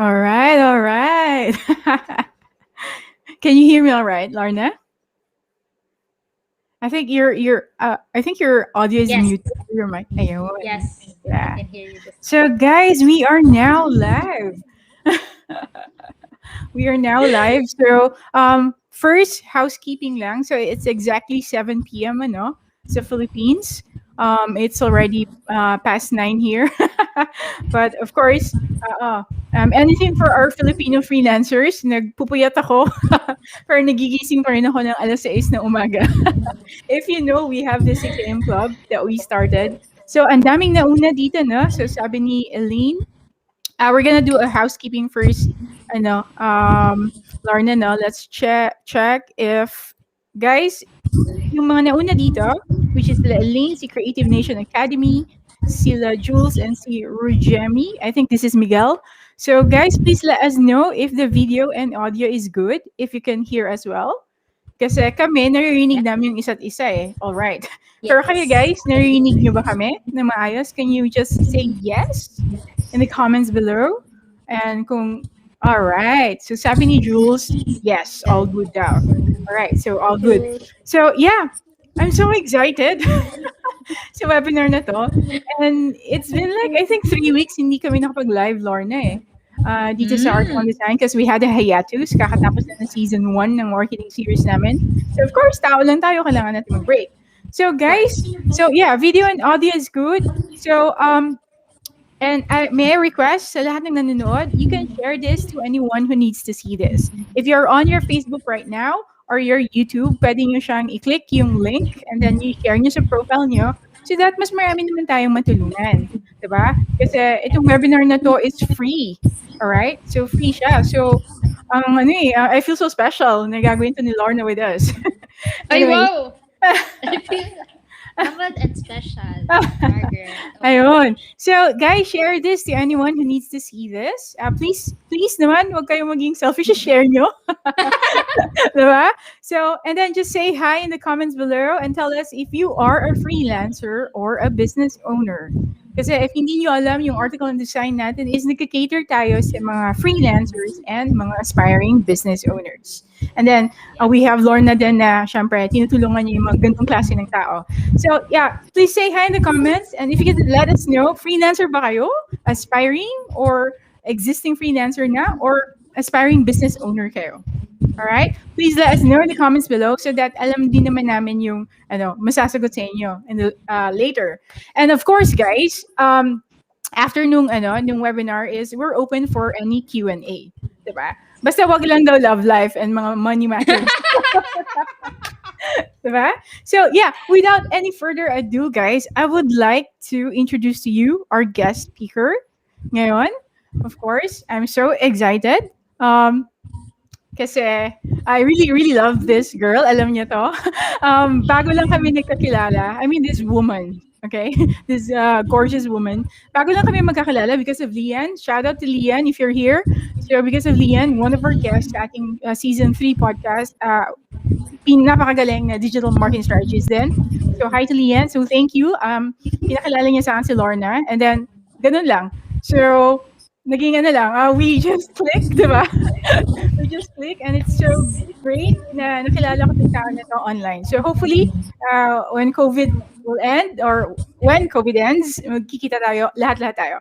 All right, all right. Can you hear me all right, Lorna? I think your audio is Yes, muted. Your mic. Ayun. yes, I Yeah. can hear you just So fine. guys, we are now live. We are now live. So first housekeeping lang. So it's exactly 7 p.m. ano sa Philippines. It's already past 9 here. But of course, anything for our Filipino freelancers. Nagpupuyat ako. Pero nagigising pa rin ako ng alas 6 na umaga. If you know, we have the 6 a.m. club that we started. So, ang daming nauna dito, no? So, sabi ni Elaine, we're gonna do a housekeeping first. Ano, Lorna, no? Let's check if, guys, yung mga nauna dito, which is the Elaine, si Creative Nation Academy, sila Jules, and si Rujemi. I think this is Miguel. So, guys, please let us know if the video and audio is good, if you can hear as well. Kasi kami, naririnig Yeah. namin yung isa't isa eh. Alright. Pero kayo Yes. guys, naririnig nyo ba kami na maayos? Can you just say yes in the comments below? And kung, alright. So sabi ni Jules, yes, all good daw. Alright, so all good. Good. So yeah, I'm so excited sa webinar na to. And it's been like, I think 3 weeks hindi kami nakapag-live, Lorna eh. Dito sa Art on Mm. Design because we had a hiatus. Kakatapos na ng season 1 ng marketing series namin. So of course, tao lang tayo. Kailangan natin mag-break. So Of guys, course. so yeah, video and audio is good. So and may I request sa lahat ng nanonood, you can share this to anyone who needs to see this. If you're on your Facebook right now or your YouTube, pwede nyo siyang i-click yung link and then i-share nyo sa profile nyo so that mas marami naman tayong matulungan. Diba? Kasi itong webinar na to is free. Alright? So free siya. So, I feel so special na gagawin to ni Lorna with us. Ay, Anyway. wow! I feel humbled and special, Margaret. Oh. Ayun. So, guys, share this to anyone who needs to see this. Please naman, wag kayong maging selfish. Share nyo. Diba? So, and then just say hi in the comments below and tell us if you are a freelancer or a business owner. Kasi if hindi nyo alam, yung article and design natin is nagka-cater tayo sa mga freelancers and mga aspiring business owners. And then, Yeah. we have Lorna din na, syempre, tinutulungan niya yung mga ganitong klase ng tao. So, yeah, please say hi in the comments. And if you can let us know, freelancer ba kayo? Aspiring or existing freelancer na? Or aspiring business owner kayo? All right? Please let us know in the comments below so that alam din naman namin yung masasagot sa inyo in the, later. And of course, guys, after nung webinar is we're open for any Q&A. Diba? Basta wag lang daw love life and mga money matters. Diba? So yeah, without any further ado, guys, I would like to introduce to you our guest speaker ngayon. Of course, I'm so excited. Kasi I really, really love this girl. Alam niyo to. Bago lang kami nagkakilala. I mean, this woman. Okay? This gorgeous woman. Bago lang kami magkakilala because of Lian. Shout out to Lian if you're here. So because of Lian, one of our guests sa ating season 3 podcast, napakagaling na digital marketing strategies din. So hi to Lian. So thank you. Pinakilala niya sa akin si Lorna. And then, ganun lang. So, naging lang, we just click, di ba? We just click and it's so great na nakilala ko itong tao na to online. So hopefully, when COVID will end or when COVID ends, magkikita tayo, lahat-lahat tayo,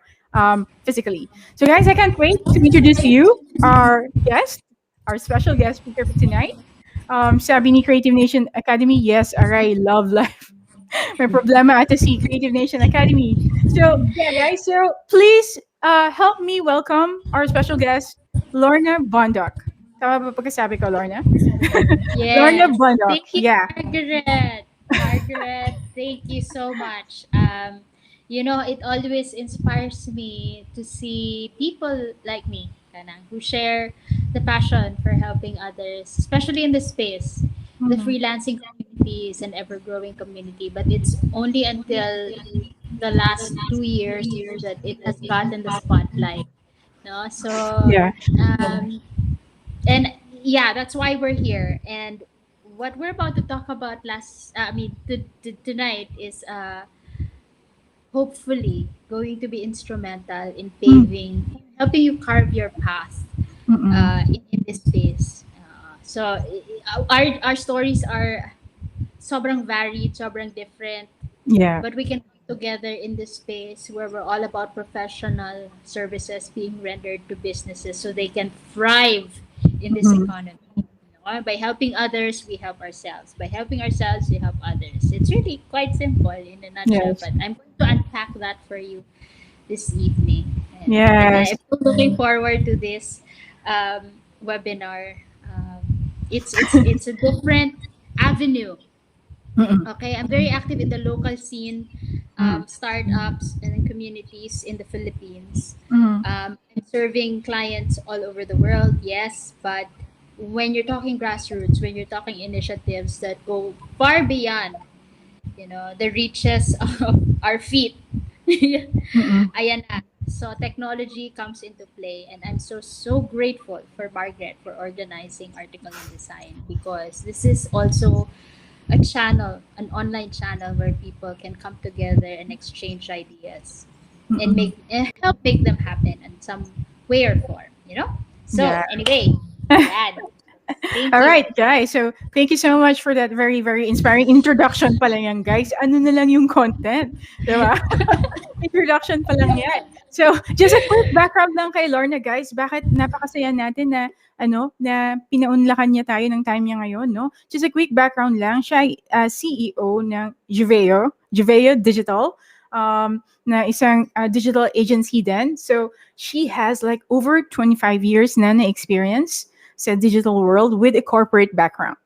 physically. So guys, I can't wait to introduce to you our guest, our special guest speaker for tonight. Sabi ni Creative Nation Academy, yes, aray, love life. May problema ata si Creative Nation Academy. So, yeah, guys. So, please help me welcome our special guest, Lorna Bondoc. Tama ba pagkasabi ko, Lorna? Lorna Yes. Bondoc. Thank you, Yeah. Margaret. Margaret, thank you so much. It always inspires me to see people like me, kanang, who share the passion for helping others, especially in this space. The Mhm. freelancing community is an ever-growing community, but it's only until the last 2 years that it has gotten the spotlight. No, so Yeah. um, and yeah, that's why we're here. And what we're about to talk about tonight is hopefully going to be instrumental in Mm. paving helping you carve your path Mm-mm. in this space. Our stories are sobrang varied, sobrang different, Yeah. but we can come together in this space where we're all about professional services being rendered to businesses so they can thrive in this Mm-mm. economy. You know, by helping others, we help ourselves. By helping ourselves, we help others. It's really quite simple in a nutshell, Yes. but I'm going to unpack that for you this evening. And Yes. I'm so looking forward to this webinar. It's a different avenue. Mm-mm. Okay, I'm very active in the local scene, Mm-mm. startups and communities in the Philippines. Mm-mm. I'm serving clients all over the world, yes, but when you're talking grassroots, when you're talking initiatives that go far beyond, the reaches of our feet, Mm-mm. ayan na. So technology comes into play, and I'm so grateful for Margaret for organizing Article and Design, because this is also a channel, an online channel where people can come together and exchange ideas and Mm-mm. help make them happen in some way or form. Yeah. So anyway, yan. Thank All you. right, guys. So, thank you so much for that very, very inspiring introduction pala yan, guys. Ano na lang yung content, di ba? Introduction pa lang yan. So, just a quick background lang kay Lorna, guys. Bakit napakasaya natin na na pinaunlakan niya tayo ng time niya ngayon, no? Just a quick background lang. Siya ay CEO ng Yoveo Digital, na isang digital agency din. So, she has like over 25 years na experience sa digital world with a corporate background.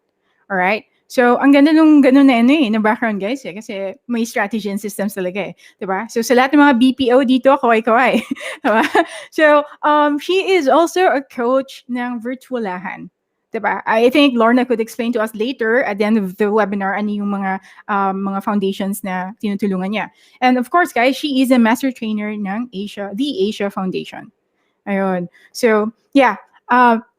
All right? So, ang ganda nung ganun na background, guys, kasi may strategy and systems talaga eh. Diba? So, sa lahat ng mga BPO dito, kaway-kaway. Diba? So, she is also a coach ng Virtualahan. Diba? I think Lorna could explain to us later at the end of the webinar ano yung mga foundations na tinutulungan niya. And of course, guys, she is a master trainer ng the Asia Foundation. Ayun. So, yeah.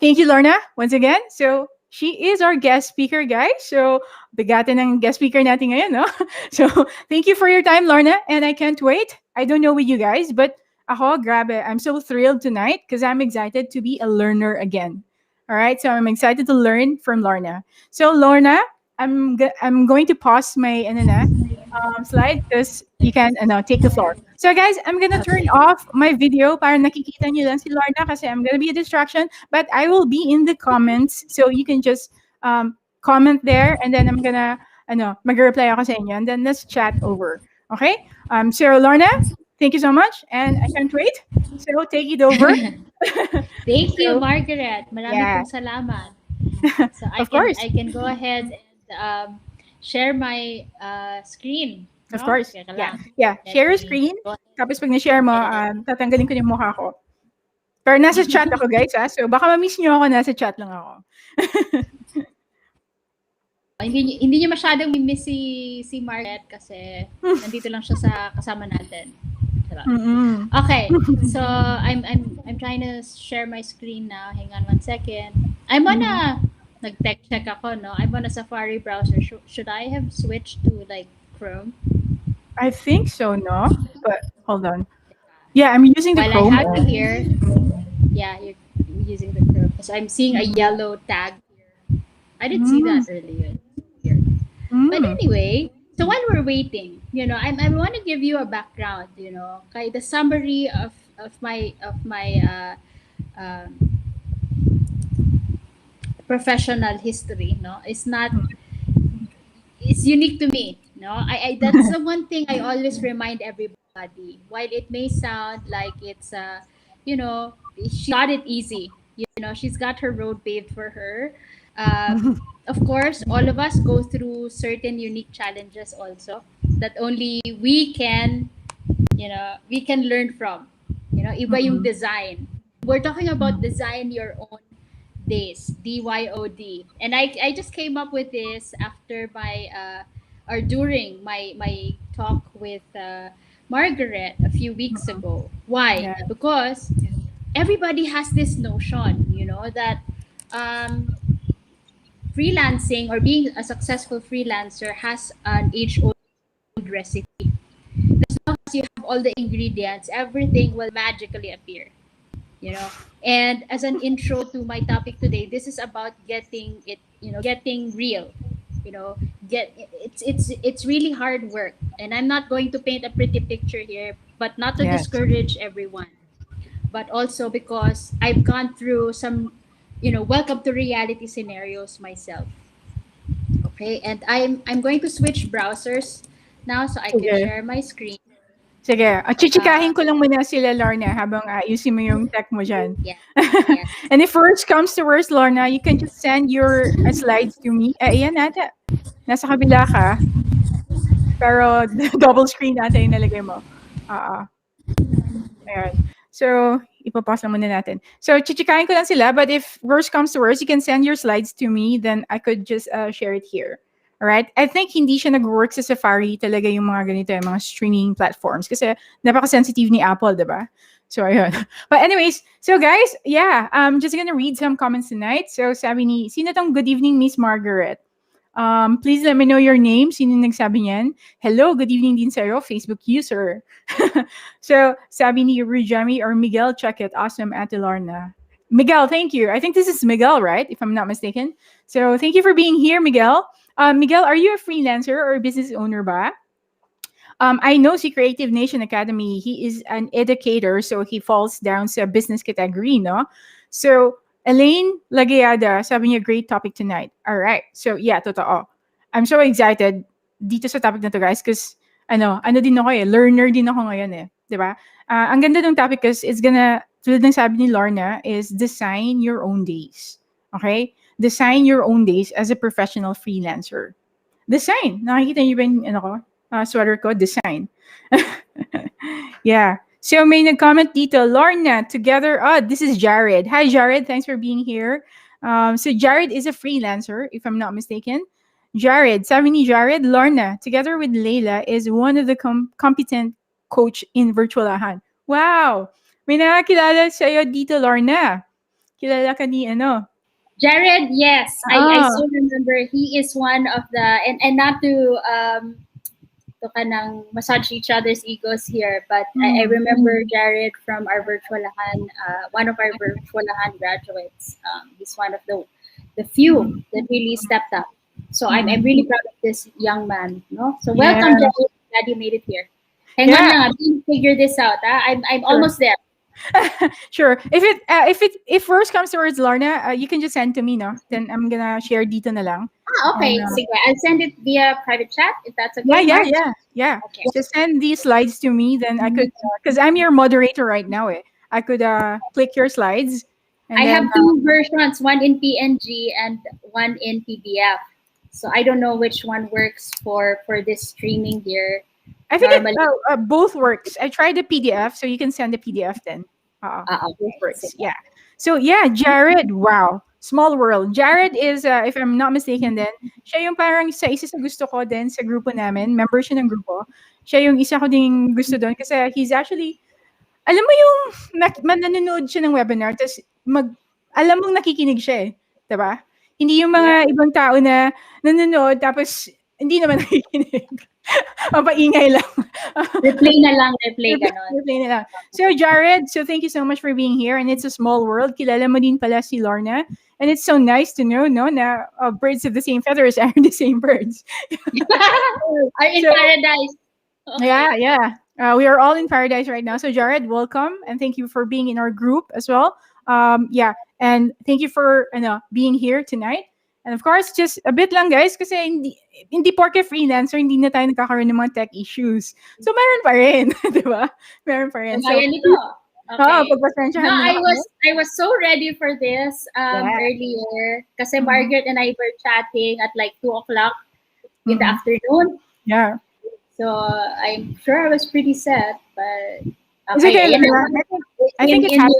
Thank you, Lorna, once again. So, she is our guest speaker, guys. So, bigatan ng guest speaker natin ngayon, no? So, thank you for your time, Lorna. And I can't wait. I don't know with you guys, but ako, grabe. I'm so thrilled tonight because I'm excited to be a learner again. All right. So, I'm excited to learn from Lorna. So, Lorna, I'm going to pause my slide because you can take the floor. So guys, I'm gonna turn Okay. off my video para nakikita niyo lang si Lorna kasi I'm gonna be a distraction. But I will be in the comments so you can just comment there and then I'm gonna mag-reply ako sa inyo and then let's chat over. Okay? So Lorna, thank you so much and I can't wait. So take it over. Thank you, So Margaret. Marami yeah, pong salamat. So I of can course. I can go ahead and share my screen, Of no? course. Teka Yeah. lang. Yeah. Let Share your me screen. go Tapos pag na-share mo, ahead. tatanggalin ko yung mukha ko. Pero nasa chat ako, guys, ha? So, baka ma-miss nyo ako, nasa chat lang ako. Hindi niyo masyadong miss si Margaret kasi nandito lang siya sa kasama natin. Charot. Mm-mm. Okay. So I'm trying to share my screen now. Hang on 1 second. I'm on a nag-tech check ako, no? I'm on a Safari browser. Should I have switched to like Chrome? I think so, no? But, hold on. Yeah, I'm using the While I Chrome. have you here, yeah, you're using the Chrome. So I'm seeing a yellow tag here. I didn't see Mm, that earlier. Weird. But mm, anyway, so while we're waiting, I want to give you a background, kay the summary of my um, professional history, no? It's unique to me, no? I That's the one thing I always remind everybody. While it may sound like it's she got it easy. She's got her road paved for her. Of course, all of us go through certain unique challenges also that only we can learn from. Iba yung mm, design. We're talking about design your own days, DYOD. And I just came up with this after my or during my talk with Margaret a few weeks ago. Why? yeah. Because everybody has this notion, that um, freelancing or being a successful freelancer has an age-old recipe. As long as you have all the ingredients, everything will magically appear. you know. And as an intro to my topic today, this is about getting it, getting real, you know. It's really hard work, and I'm not going to paint a pretty picture here, but not to Yes. discourage everyone, but also because I've gone through some, welcome to reality scenarios myself. Okay, and I'm going to switch browsers now so I can Sige. share my screen. Sige. Uh, Chichikahin ko lang muna sila, Lorna, habang ayusin mo yung tech mo dyan. yeah, yes. And if worst comes to worst, Lorna, you can just send your slides to me. Ayan ata. Nasa kabila ka. Pero double screen ata yung nalagay mo. Oo. Ayan. So, ipapasa muna natin. So, chichikahin ko lang sila, but if worst comes to worst, you can send your slides to me, then I could just share it here. Alright? I think hindi siya nag-work sa Safari talaga yung mga ganito, yung mga streaming platforms. Kasi napaka-sensitive ni Apple, diba? So, ayun. But anyways, so guys, yeah, I'm just gonna read some comments tonight. So, sabi ni, sino tong good evening, Miss Margaret? Please let me know your name. Sino nagsabi niyan? Hello, good evening din sa'yo, Facebook user. So, sabi ni Rujami or Miguel, check it. Awesome, Ate Lorna. Miguel, thank you. I think this is Miguel, right? If I'm not mistaken. So, thank you for being here, Miguel. Miguel, are you a freelancer or a business owner ba? I know si Creative Nation Academy, he is an educator, so he falls down sa business category, no? So, Elaine Lagayada, sabi niya, great topic tonight. All right. So, yeah, totoo. I'm so excited dito sa topic na to, guys, because, ano din ako eh, learner din ako ngayon eh. Di ba? Ang ganda ng topic because it's gonna, tulad ng sabi ni Lorna, is design your own days. Okay? Design your own days as a professional freelancer. Design. Nakikita niyo ba yung sweater ko? Design. Yeah. So may nag-comment dito, Lorna, together. Oh, this is Jared. Hi, Jared. Thanks for being here. So Jared is a freelancer, if I'm not mistaken. Jared, sabi ni Jared, Lorna, together with Leila, is one of the competent coach in Virtualahan. Wow! May nakakilala sa'yo dito, Lorna. Kilala ka ni Jared, yes, I Ah, still remember he is one of the, and not to kanang massage each other's egos here, but I mm, remember Jared from our Virtualahan, one of our Virtualahan graduates. He's one of the few that really stepped up. So I'm mm. really proud of this young man. No, so Yeah. welcome, Jared. Glad you made it here. Hang on Yeah, lang, I'm trying to figure this out. I'm sure. almost there. Sure. If worst comes to worst, Lorna, you can just send to me, no? Then I'm gonna share dito na lang. And Okay, sige. I'll send it via private chat if that's yeah, okay, yeah, Mark. yeah, yeah. Okay. Just send these slides to me, then I could, because I'm your moderator right now. I could click your slides, and I then have two versions, one in PNG and one in PDF. So I don't know which one works for this streaming here. I think it Normally, both works. I tried the PDF, so you can send the PDF then. Both okay. works. Sige. Yeah. So yeah, Jared. Wow, small world. Jared is, if I'm not mistaken, then siya yung parang sa isa sa gusto ko din sa grupo namin. Member siya ng grupo. Siya yung isa ko ding gusto doon kasi he's actually, alam mo yung nanonood siya ng webinar, tapos alam mong nakikinig siya eh. Diba? Hindi yung Yeah. mga ibang tao na nanonood, tapos hindi naman nakikinig. Mapaingay lang. Replay na lang, replay ganon. Replay na lang. So, Jared, so thank you so much for being here. And it's a small world. Kilala mo din pala si Lorna. And it's so nice to know, no, na birds of the same feathers are the same birds. Are in So, paradise. Okay. yeah, yeah. We are all in paradise right now. So, Jared, welcome. And thank you for being in our group as well. Yeah. And thank you for being here tonight. And of course, just a bit lang guys, kasi hindi porke freelancer, hindi na tayo nagkakaroon ng mga tech issues. So, meron pa rin. Di ba? Meron pa rin. So, Kaya nito. Okay. pagpasensyahan No, mo na kami. I was so ready for this Yeah. earlier. Kasi Mhm. Margaret and I were chatting at like 2 o'clock in the Mhm. afternoon. Yeah. So I'm sure I was pretty sad, but It's okay. okay Ayan lang. na. I think it In happens.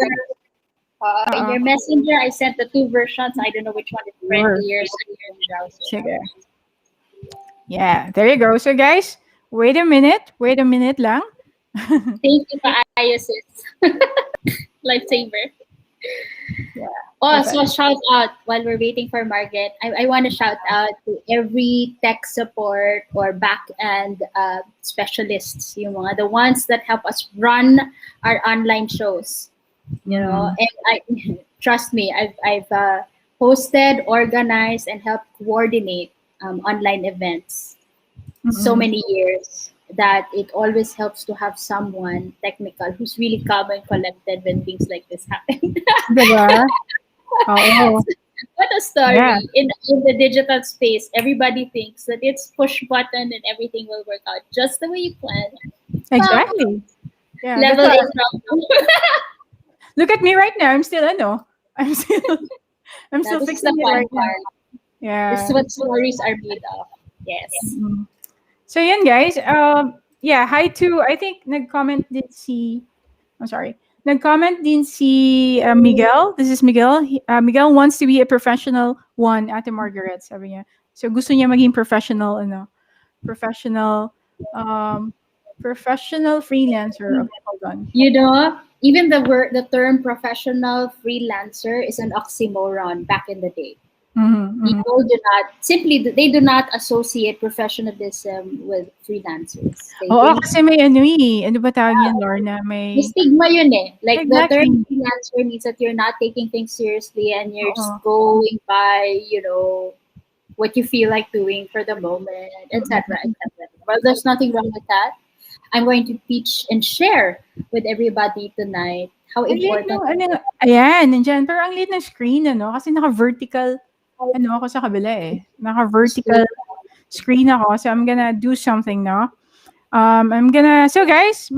your messenger, I sent the two versions. I don't know which one is Sure. friendlier sa your browser. Sige. Yeah, there you go. So guys, wait a minute lang. Thank you, Kaayo, sis. Lifesaver. Yeah. Oh, Perfect. so shout out while we're waiting for Margaret. I want to shout out to every tech support or back end specialists, yung mga the ones that help us run our online shows. you know. Mm-hmm. And I trust me, I've hosted, organized, and helped coordinate online events so Mm-hmm. many years that it always helps to have someone technical who's really calm and collected when things like this happen. Diba? Oo. What a Yeah, story. In the digital space, everybody thinks that it's push button and everything will work out just the way you plan. Well, exactly. Yeah, that's level why. is wrong. Look at me right now. I'm still, ano, I'm still, I'm Now, still this is fixing the it fun right now. part. This is Yeah. what stories are made of. Yes. Mm. So yan guys, yeah, hi to, I think nag-comment din si, I'm sorry, nag-comment din si Miguel. This is Miguel. Miguel wants to be a professional one, Ate Margaret, sabi niya. So gusto niya maging professional, ano, professional, um, professional freelancer. Okay, hold on. You know, even the term professional freelancer is an oxymoron back in the day. Mm-hmm, mm-hmm. People do not simply they do not associate professionalism with freelancers. They Oo, think kasi may ano eh, ano ba tawag niyan, Lorna? may May, stigma yun eh. Like the term exactly. freelancer means that you're not taking things seriously and you're just Oo. going by, you know, what you feel like doing for the moment, etc. Mm-mm. etc. Well, there's nothing wrong with that. I'm going to teach and share with everybody tonight how Ang liit important. nung ano, ayan, nandiyan. Pero ang liit ng screen, ano, kasi naka-vertical, ano ako sa kabila eh. Naka-vertical screen ako. So I'm gonna do something, no? So guys,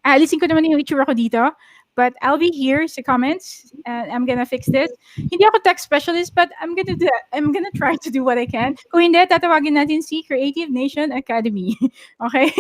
alisin ko naman yung itsura ko dito. But I'll be here sa comments and I'm gonna fix this. Hindi ako tech specialist, but I'm gonna try to do what I can. Kung hindi, tatawagin natin si Creative Nation Academy. Okay?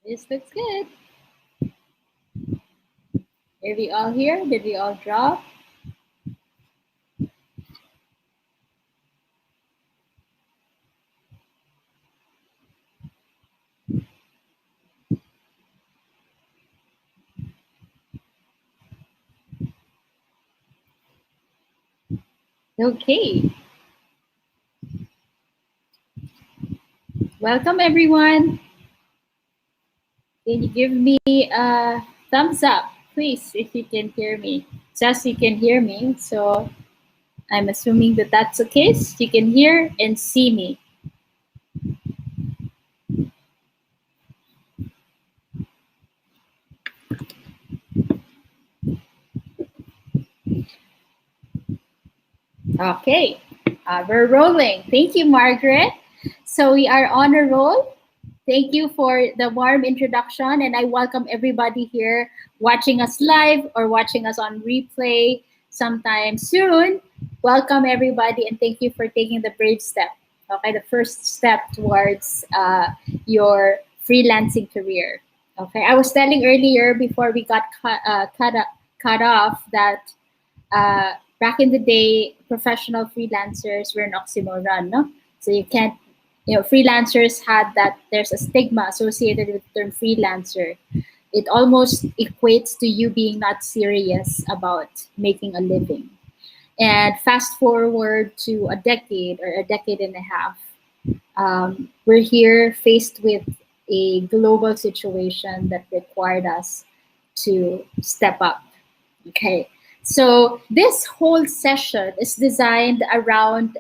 This looks good. Are we all here? Did we all drop? Okay. Welcome everyone. Can you give me a thumbs up, please, if you can hear me? It says you can hear me, so I'm assuming that that's the case. You can hear and see me. Okay, we're rolling. Thank you, Margaret. So we are on a roll. Thank you for the warm introduction, and I welcome everybody here watching us live or watching us on replay sometime soon. Welcome, everybody, and thank you for taking the brave step. Okay, the first step towards your freelancing career. Okay, I was telling earlier before we got cut off that back in the day, professional freelancers were an oxymoron, no? So you can't, freelancers had that, there's a stigma associated with the term freelancer. It almost equates to you being not serious about making a living. And fast forward to a decade or a decade and a half, we're here faced with a global situation that required us to step up. Okay, so this whole session is designed around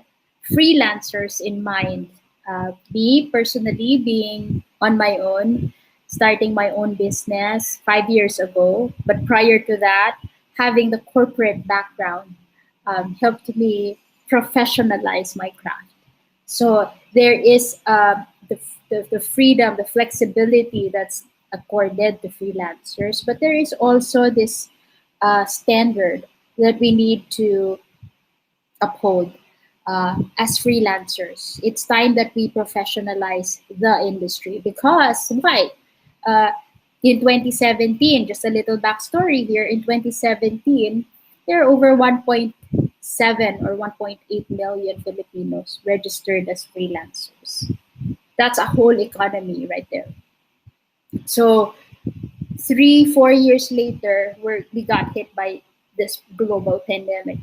freelancers in mind. Me personally, being on my own, starting my own business 5 years ago, but prior to that, having the corporate background helped me professionalize my craft. So there is the freedom, the flexibility that's accorded to freelancers, but there is also this standard that we need to uphold as freelancers. It's time that we professionalize the industry because why? Uh, in 2017, just a little backstory here, in 2017, there are over 1.7 or 1.8 million Filipinos registered as freelancers. That's a whole economy right there. So 3 4 years later, we got hit by this global pandemic,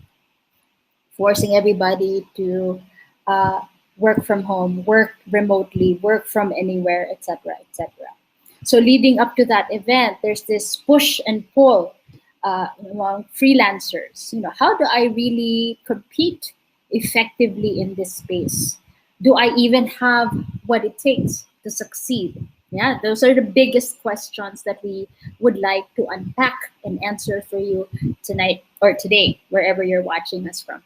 forcing everybody to uh, work from home, work remotely, work from anywhere, etc., etc. So leading up to that event, there's this push and pull among freelancers. How do I really compete effectively in this space? Do I even have what it takes to succeed? Yeah, those are the biggest questions that we would like to unpack and answer for you tonight or today, wherever you're watching us from.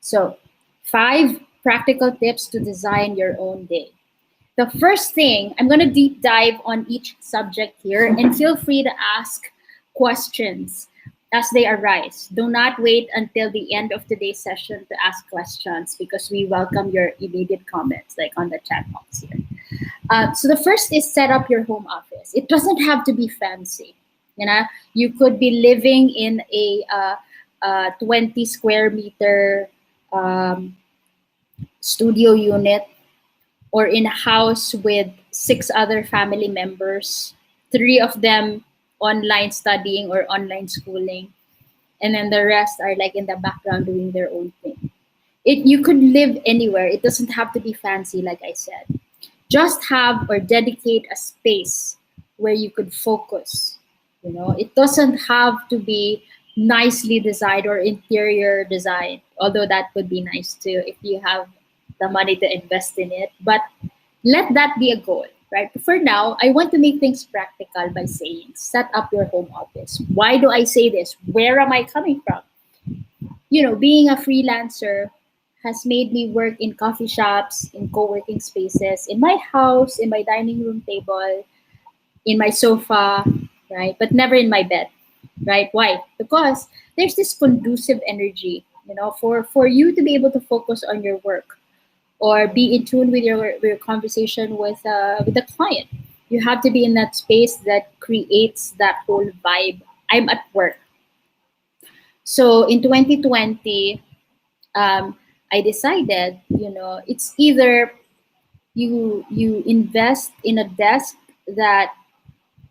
So, 5 practical tips to design your own day. The first thing, I'm going to deep dive on each subject here and feel free to ask questions as they arise. Do not wait until the end of today's session to ask questions because we welcome your immediate comments, like on the chat box here. So the first is set up your home office. It doesn't have to be fancy. You could be living in a 20 square meter um, studio unit or in a house with 6 other family members, 3 of them online studying or online schooling, and then the rest are like in the background doing their own thing. You could live anywhere. It doesn't have to be fancy, like I said. Just have or dedicate a space where you could focus. It doesn't have to be nicely designed or interior design, although that would be nice too if you have the money to invest in it. But let that be a goal, right? For now, I want to make things practical by saying set up your home office. Why do I say this? Where am I coming from? Being a freelancer has made me work in coffee shops, in co-working spaces, in my house, in my dining room table, in my sofa, right? But never in my bed, right? Why? Because there's this conducive energy, for you to be able to focus on your work or be in tune with your conversation with the client. You have to be in that space that creates that whole vibe. I'm at work. So in 2020, I decided, it's either you invest in a desk that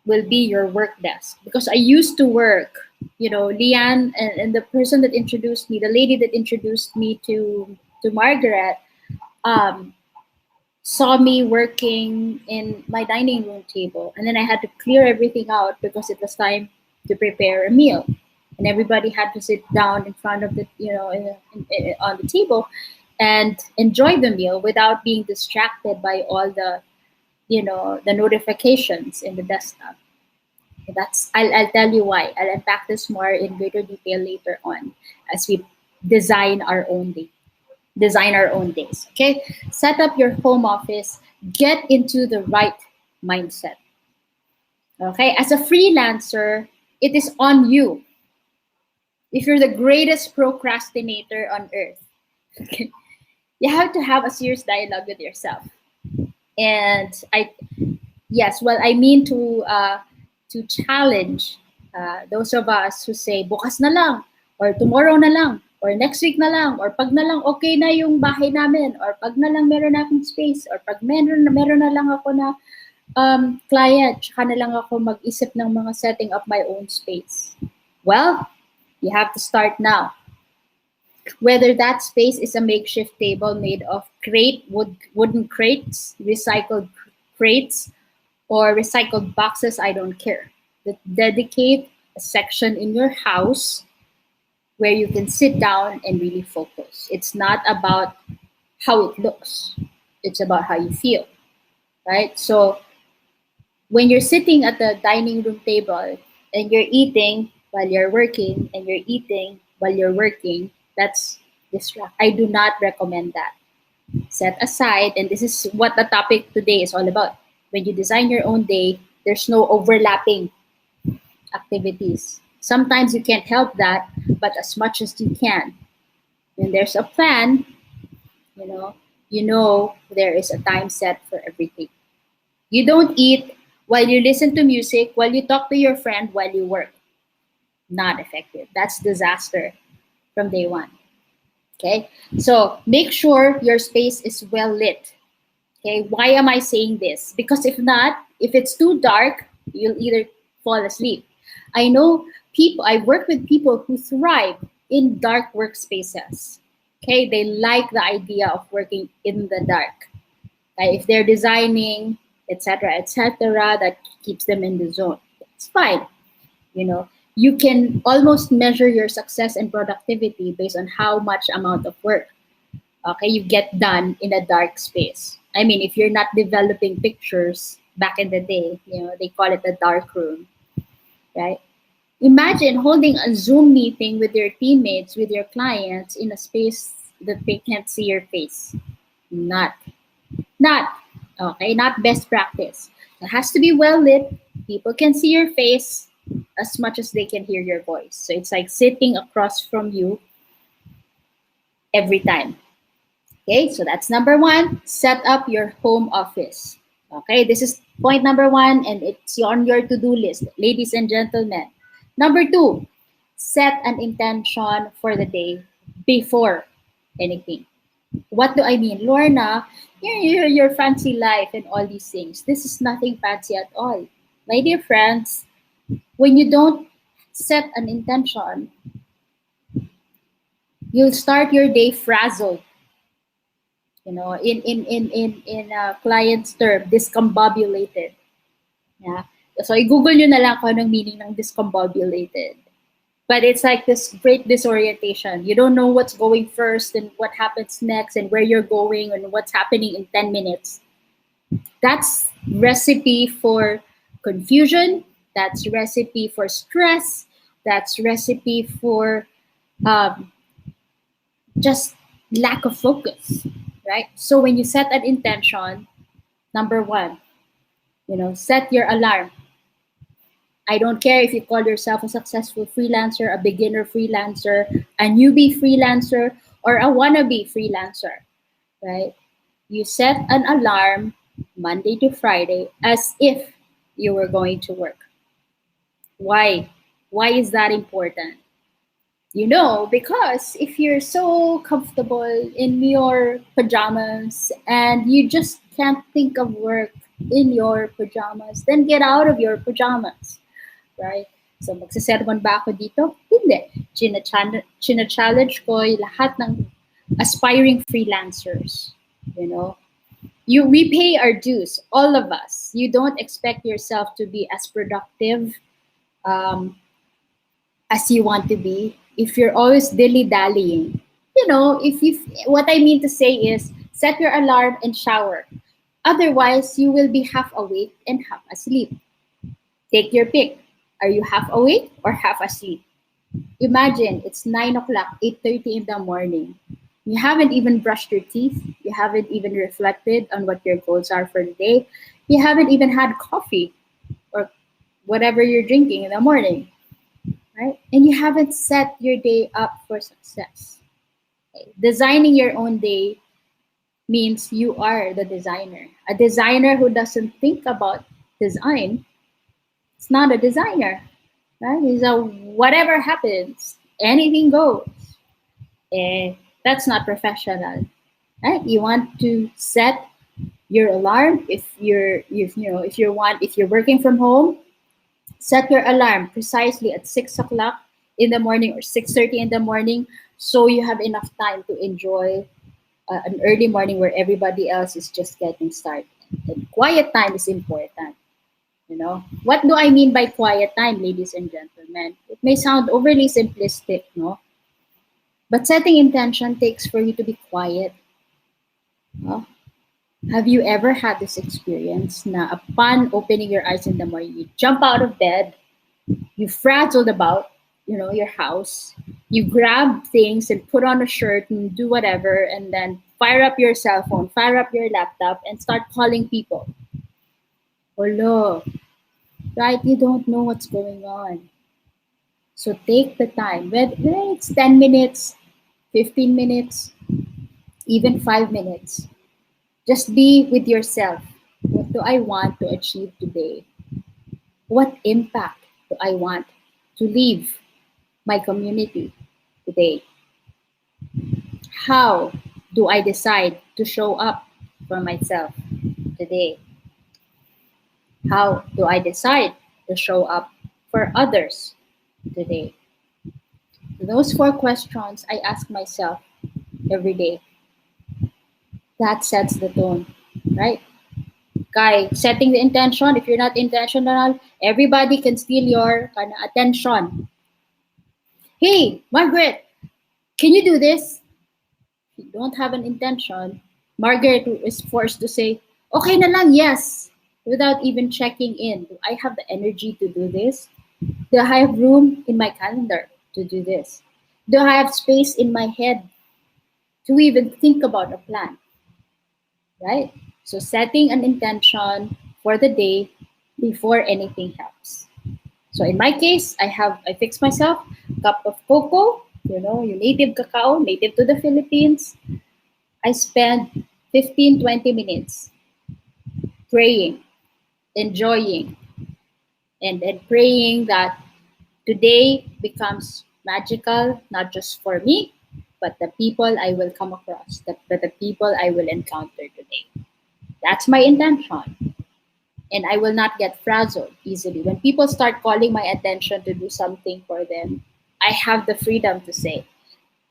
will be your work desk. Because I used to work, Leanne and the person that introduced me, the lady that introduced me to Margaret, um, saw me working in my dining room table, and then I had to clear everything out because it was time to prepare a meal, and everybody had to sit down in front of the on the table and enjoy the meal without being distracted by all the notifications in the desktop. I'll tell you why. I'll unpack this more in greater detail later on as we design our own day design our own days. Okay, set up your home office, get into the right mindset. Okay, as a freelancer, it is on you. If you're the greatest procrastinator on earth, okay, you have to have a serious dialogue with yourself. And Yes, well, I mean to challenge those of us who say bukas na lang or tomorrow na lang or next week na lang or pag na lang okay na yung bahay namin or pag na lang meron na akong space or pag meron na lang ako na client, tsaka na lang ako mag-isip ng mga setting up my own space. Well, you have to start now. Whether that space is a makeshift table made of wooden crates, recycled crates, or recycled boxes, I don't care. Dedicate a section in your house where you can sit down and really focus. It's not about how it looks, it's about how you feel, right? So when you're sitting at the dining room table and you're eating while you're working and you're eating while you're working, that's distract. I do not recommend that. Set aside, and this is what the topic today is all about. When you design your own day, there's no overlapping activities. Sometimes you can't help that, but as much as you can, when there's a plan, you know, there is a time set for everything. You don't eat while you listen to music, while you talk to your friend, while you work. Not effective. That's disaster from day one. Okay, so make sure your space is well lit. Okay, why am I saying this? Because if not, if it's too dark, you'll either fall asleep. I know people, I work with people who thrive in dark workspaces. Okay, they like the idea of working in the dark. If they're designing, etc., that keeps them in the zone. It's fine. You know, you can almost measure your success and productivity based on how much amount of work, okay, you get done in a dark space. I mean, if you're not developing pictures back in the day, they call it the dark room, right? Imagine holding a Zoom meeting with your teammates, with your clients in a space that they can't see your face. Not, not, okay, not best practice. It has to be well lit. People can see your face as much as they can hear your voice. So it's like sitting across from you every time. Okay, so that's number one. Set up your home office. Okay, this is point number one, and it's on your to do list, ladies and gentlemen. Number two, set an intention for the day before anything. What do I mean? Lorna, your fancy life and all these things. This is nothing fancy at all. My dear friends, when you don't set an intention, you'll start your day frazzled. In a client's term, discombobulated. Yeah. So i-google nyo na lang kung anong meaning ng discombobulated. But it's like this great disorientation. You don't know what's going first and what happens next and where you're going and what's happening in 10 minutes. That's recipe for confusion. That's recipe for stress. That's recipe for just lack of focus, right? So when you set an intention, number one, set your alarm. I don't care if you call yourself a successful freelancer, a beginner freelancer, a newbie freelancer, or a wannabe freelancer, right? You set an alarm Monday to Friday as if you were going to work. Why? Why is that important? Because if you're so comfortable in your pajamas and you just can't think of work in your pajamas, then get out of your pajamas, right? So magsisermon ba ako dito? Hindi. China-challenge ko yung lahat ng aspiring freelancers. We pay our dues, all of us. You don't expect yourself to be as productive as you want to be if you're always dilly-dallying. What I mean to say is set your alarm and shower. Otherwise, you will be half awake and half asleep. Take your pick. Are you half awake or half asleep? Imagine it's 9 o'clock, 8:30 in the morning. You haven't even brushed your teeth. You haven't even reflected on what your goals are for the day. You haven't even had coffee or whatever you're drinking in the morning, right? And you haven't set your day up for success. Okay? Designing your own day means you are the designer. A designer who doesn't think about design, it's not a designer, right? He's a whatever happens, anything goes. That's not professional, right? You want to set your alarm if you're working from home, set your alarm precisely at 6 o'clock in the morning or 6:30 in the morning, so you have enough time to enjoy an early morning where everybody else is just getting started. And quiet time is important. What do I mean by quiet time, ladies and gentlemen? It may sound overly simplistic, no? But setting intention takes for you to be quiet. No? Have you ever had this experience na upon opening your eyes in the morning, you jump out of bed, you frazzled about, your house, you grab things and put on a shirt and do whatever, and then fire up your cell phone, fire up your laptop, and start calling people. Hello, right? You don't know what's going on. So take the time, whether it's 10 minutes, 15 minutes, even 5 minutes. Just be with yourself. What do I want to achieve today? What impact do I want to leave my community today? How do I decide to show up for myself today? How do I decide to show up for others today? Those four questions I ask myself every day. That sets the tone, right? Guy, setting the intention. If you're not intentional, everybody can steal your attention. Hey, Margaret, can you do this? If you don't have an intention, Margaret is forced to say, okay na lang, yes, without even checking in. Do I have the energy to do this? Do I have room in my calendar to do this? Do I have space in my head to even think about a plan? Right? So setting an intention for the day before anything helps. So in my case, I fix myself a cup of cocoa, your native cacao, native to the Philippines. I spend 15-20 minutes praying, enjoying, and praying that today becomes magical, not just for me, but the people I will come across, the people I will encounter today. That's my intention. And I will not get frazzled easily. When people start calling my attention to do something for them, I have the freedom to say,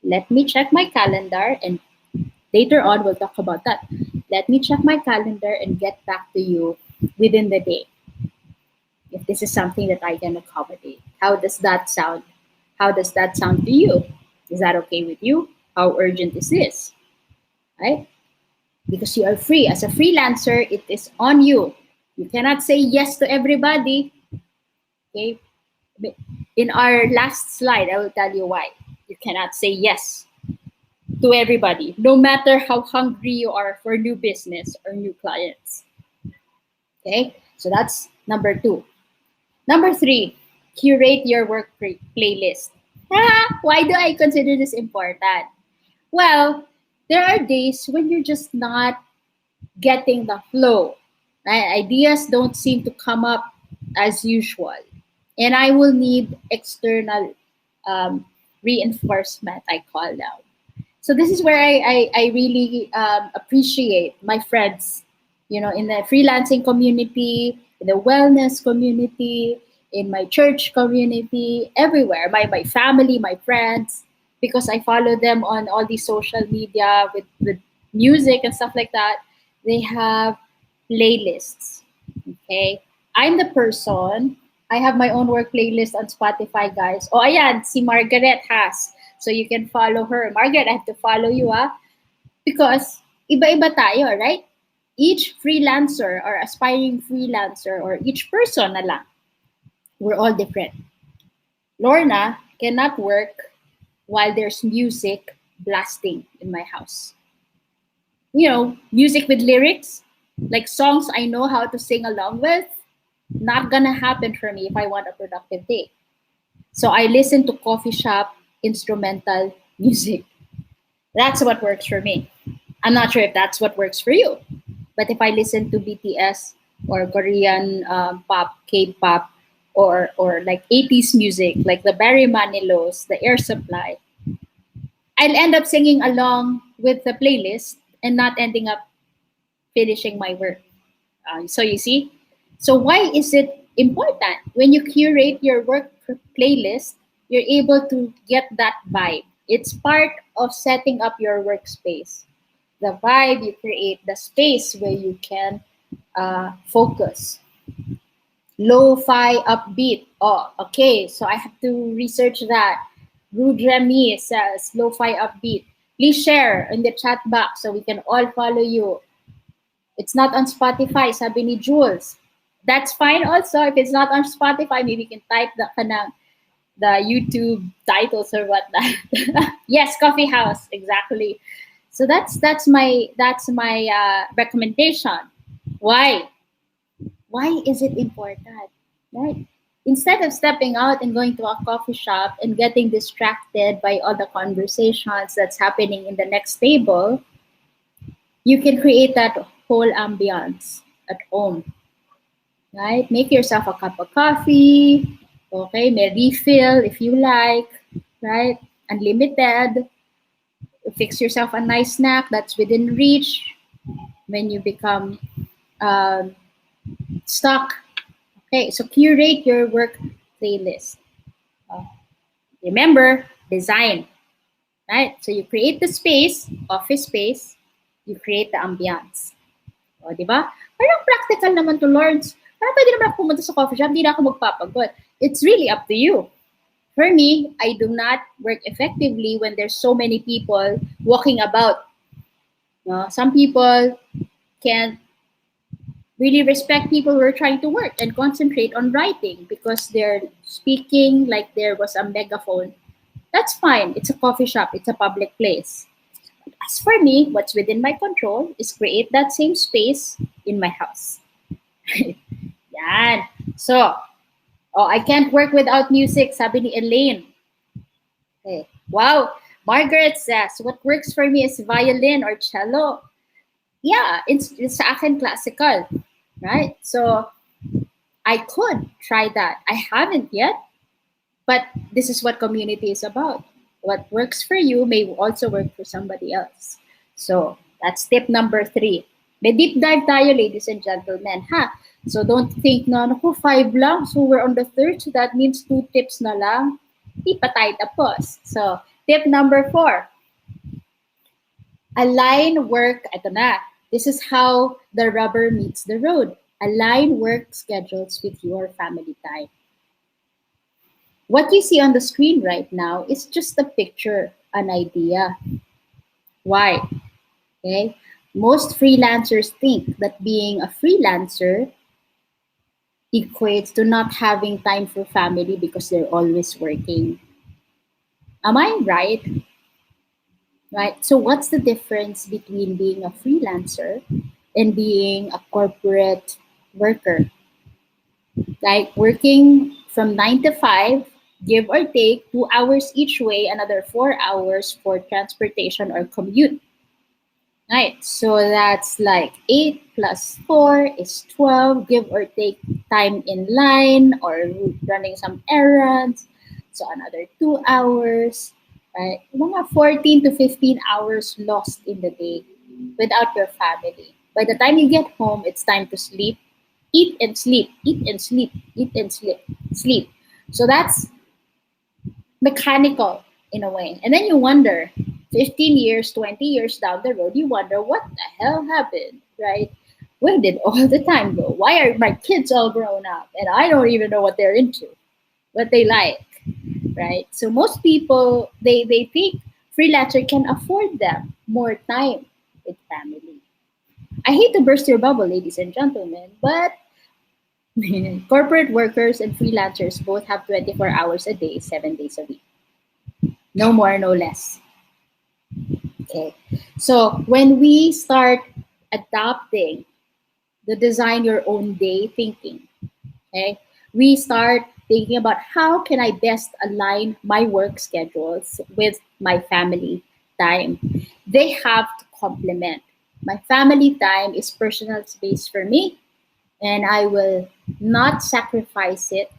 let me check my calendar, and later on we'll talk about that. Let me check my calendar and get back to you within the day if this is something that I can accommodate. How does that sound? How does that sound to you? Is that okay with you? How urgent is this? Right? Because you are free. As a freelancer, it is on you. You cannot say yes to everybody. Okay? In our last slide, I will tell you why. You cannot say yes to everybody, no matter how hungry you are for new business or new clients. Okay? So that's number 2. Number 3, curate your work playlist. Why do I consider this important? Well, there are days when you're just not getting the flow. Right? Ideas don't seem to come up as usual. And I will need external um, reinforcement, I call now. So this is where I really appreciate my friends, in the freelancing community, in the wellness community, in my church community, everywhere, my family, my friends, because I follow them on all these social media with music and stuff like that. They have playlists. Okay. I'm the person, I have my own work playlist on Spotify, guys. Oh, ayan, si Margaret has. So you can follow her. Margaret, I have to follow you, because iba-iba tayo, right? Each freelancer or aspiring freelancer or each person na lang, we're all different. Lorna cannot work while there's music blasting in my house. Music with lyrics, like songs I know how to sing along with, not gonna happen for me if I want a productive day. So I listen to coffee shop instrumental music. That's what works for me. I'm not sure if that's what works for you. But if I listen to BTS, or Korean pop, K-pop, or like 80s music, like the Barry Manilow's, the Air Supply, I'll end up singing along with the playlist and not ending up finishing my work. So you see, so why is it important? When you curate your work playlist, you're able to get that vibe. It's part of setting up your workspace. The vibe you create, the space where you can focus. Lo-fi upbeat. Oh, okay. So I have to research that. Rude Remy says lo-fi upbeat. Please share in the chat box so we can all follow you. It's not on Spotify, sabi ni Jules. That's fine also. If it's not on Spotify, maybe you can type the YouTube titles or whatnot. Yes, coffee house, exactly. So that's my recommendation. Why? Why is it important? Right? Instead of stepping out and going to a coffee shop and getting distracted by all the conversations that's happening in the next table, you can create that whole ambiance at home. Right? Make yourself a cup of coffee. Okay, may refill if you like. Right? Unlimited. Fix yourself a nice snack that's within reach when you become um, stuck. Okay, so curate your work playlist. Uh, Remember, design, right? So you create the space, office space, you create the ambiance. O, di ba? Parang practical naman to, Lords. Parang pwede naman ako pumunta sa coffee shop, hindi na ako magpapagod. It's really up to you. For me, I do not work effectively when there's so many people walking about. No? Some people can really respect people who are trying to work and concentrate on writing because they're speaking like there was a megaphone. That's fine. It's a coffee shop. It's a public place. As for me, what's within my control is create that same space in my house. Yan. So, oh, I can't work without music, sabi ni Elaine. Okay. Wow. Margaret says, what works for me is violin or cello. Yeah, it's sa akin classical, right? So I could try that. I haven't yet, but this is what community is about. What works for you may also work for somebody else. So that's tip number 3. May deep dive tayo, ladies and gentlemen, ha? So don't think na, naku, 5 lang, so we're on the 3rd, so that means 2 tips na lang. Di pa tayo tapos. So tip number 4. Align work, ito na. This is how the rubber meets the road. Align work schedules with your family time. What you see on the screen right now is just a picture, an idea. Why? Okay. Most freelancers think that being a freelancer equates to not having time for family because they're always working. Am I right? Right? So what's the difference between being a freelancer and being a corporate worker? Like working from 9 to 5, give or take 2 hours each way, another 4 hours for transportation or commute. Right, so that's like 8 plus 4 is 12, give or take time in line or running some errands. So another 2 hours, right? Mga 14 to 15 hours lost in the day without your family. By the time you get home, it's time to sleep, eat and sleep, eat and sleep, eat and sleep, sleep. So that's mechanical in a way. And then you wonder, 15 years, 20 years down the road, you wonder what the hell happened, right? Where did all the time go? Why are my kids all grown up and I don't even know what they're into, what they like, right? So most people, they think freelancer can afford them more time with family. I hate to burst your bubble, ladies and gentlemen, but corporate workers and freelancers both have 24 hours a day, 7 days a week. No more, no less. Okay. So when we start adopting the design your own day thinking, okay, we start thinking about how can I best align my work schedules with my family time. They have to complement. My family time is personal space for me, and I will not sacrifice it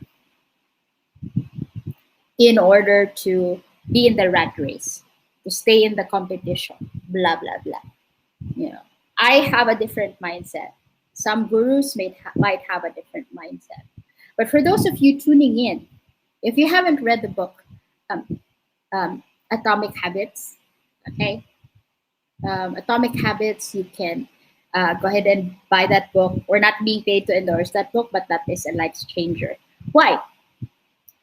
in order to be in the rat race, to stay in the competition, blah, blah, blah. You know, I have a different mindset. Some gurus might have a different mindset. But for those of you tuning in, if you haven't read the book, um, Atomic Habits, okay, Atomic Habits, you can go ahead and buy that book. We're not being paid to endorse that book, but that is a life changer. Why?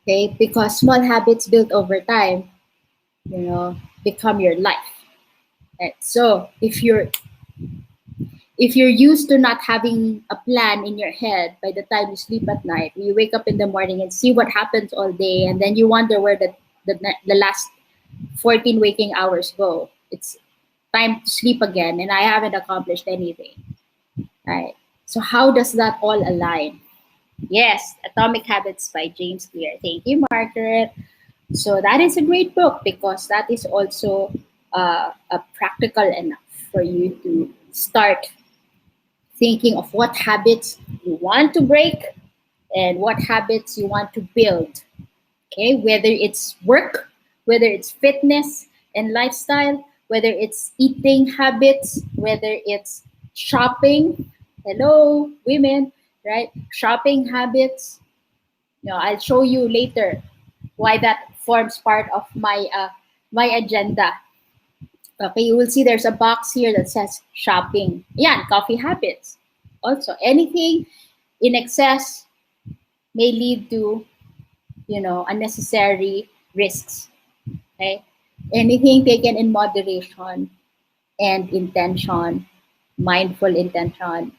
Okay, because small habits built over time, become your life. Right? So if you're used to not having a plan in your head by the time you sleep at night, you wake up in the morning and see what happens all day, and then you wonder where the last 14 waking hours go. It's time to sleep again, and I haven't accomplished anything. Right? So how does that all align? Yes, Atomic Habits by James Clear. Thank you, Margaret. So that is a great book because that is also practical enough for you to start thinking of what habits you want to break and what habits you want to build. Okay, whether it's work, whether it's fitness and lifestyle, whether it's eating habits, whether it's shopping. Hello, women, right? Shopping habits. I'll show you later why that forms part of my agenda. Okay, you will see there's a box here that says shopping. Yeah, coffee habits. Also, anything in excess may lead to, unnecessary risks. Okay, anything taken in moderation and intention, mindful intention,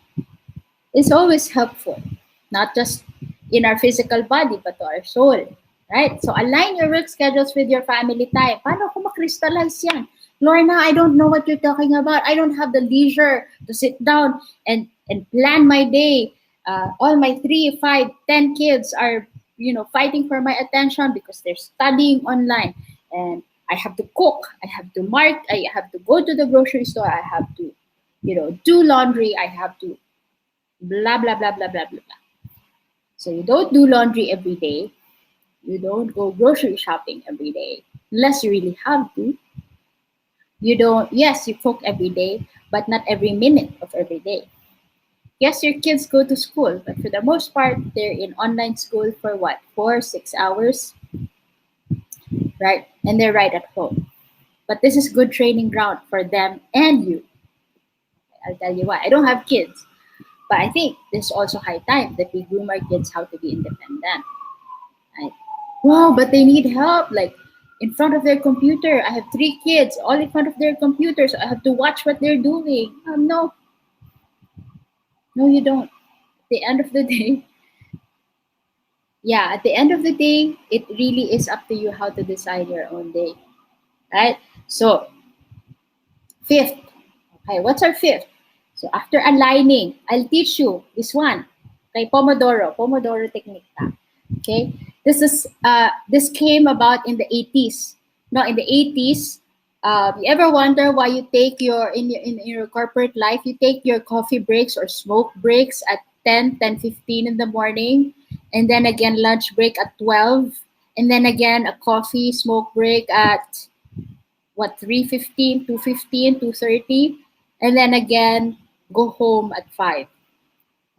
is always helpful, not just in our physical body, but to our soul. Right? So align your work schedules with your family time. Paano ko makrystallize yan? Lorna, I don't know what you're talking about. I don't have the leisure to sit down and plan my day. All my 3, 5, 10 kids are, fighting for my attention because they're studying online. And I have to cook. I have to go to the grocery store. I have to, do laundry. I have to blah blah blah blah blah blah blah. So you don't do laundry every day. You don't go grocery shopping every day unless you really have to. You don't. Yes, you cook every day, but not every minute of every day. Yes, your kids go to school, but for the most part, they're in online school for what, 4, 6 hours, right? And they're right at home. But this is good training ground for them and you. I'll tell you why. I don't have kids, but I think there's also high time that we groom our kids how to be independent. Right? Wow, but they need help. Like in front of their computer, I have 3 kids, all in front of their computers. I have to watch what they're doing. No, no, you don't. At the end of the day, yeah, at the end of the day, it really is up to you how to design your own day. Right? So, fifth. Okay, what's our fifth? So after aligning, I'll teach you this one. Okay, Pomodoro technique. Okay, this came about in the 80s. No, in the 80s, you ever wonder why you take in your corporate life, you take your coffee breaks or smoke breaks at 10, 10:15 in the morning, and then again lunch break at 12, and then again a coffee smoke break at what, 3:15, 2:15, 2:30, and then again go home at 5.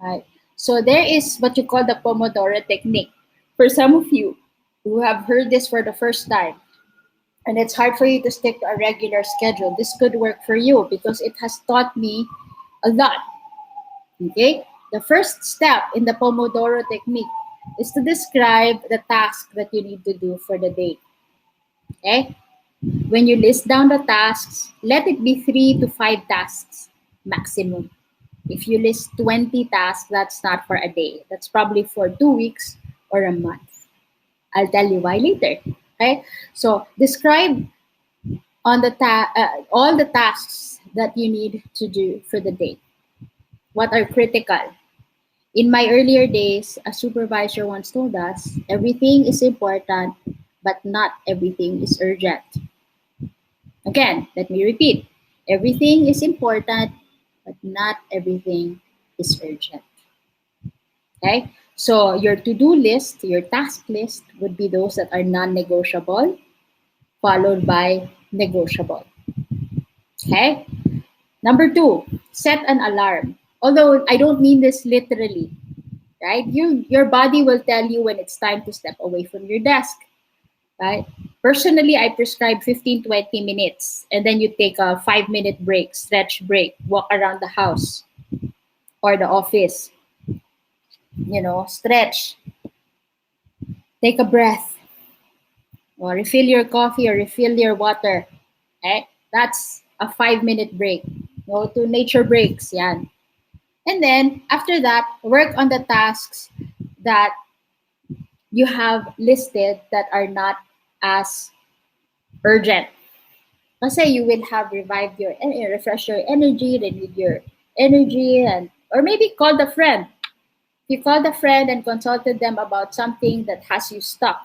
Right? So there is what you call the Pomodoro technique. For some of you who have heard this for the first time, and it's hard for you to stick to a regular schedule, this could work for you because it has taught me a lot. Okay? The first step in the Pomodoro technique is to describe the task that you need to do for the day. Okay? When you list down the tasks, let it be 3 to 5 tasks maximum. If you list 20 tasks, that's not for a day. That's probably for 2 weeks or a month. I'll tell you why later. Okay? So describe all the tasks that you need to do for the day. What are critical? In my earlier days, a supervisor once told us, everything is important, but not everything is urgent. Again, let me repeat. Everything is important, but not everything is urgent. Okay? So your to-do list, your task list would be those that are non-negotiable, followed by negotiable. Okay? Number two, set an alarm. Although I don't mean this literally, right? Your body will tell you when it's time to step away from your desk, right? Personally, I prescribe 15-20 minutes, and then you take a 5 minute break, stretch break, walk around the house or the office, stretch, take a breath, or refill your coffee or refill your water. Okay? That's a 5 minute break. Go to nature breaks, yan. And then after that, work on the tasks that you have listed that are not as urgent. Kasi you will have revived refresh your energy, renewed your energy, and or maybe call the friend. If you called a friend and consulted them about something that has you stuck,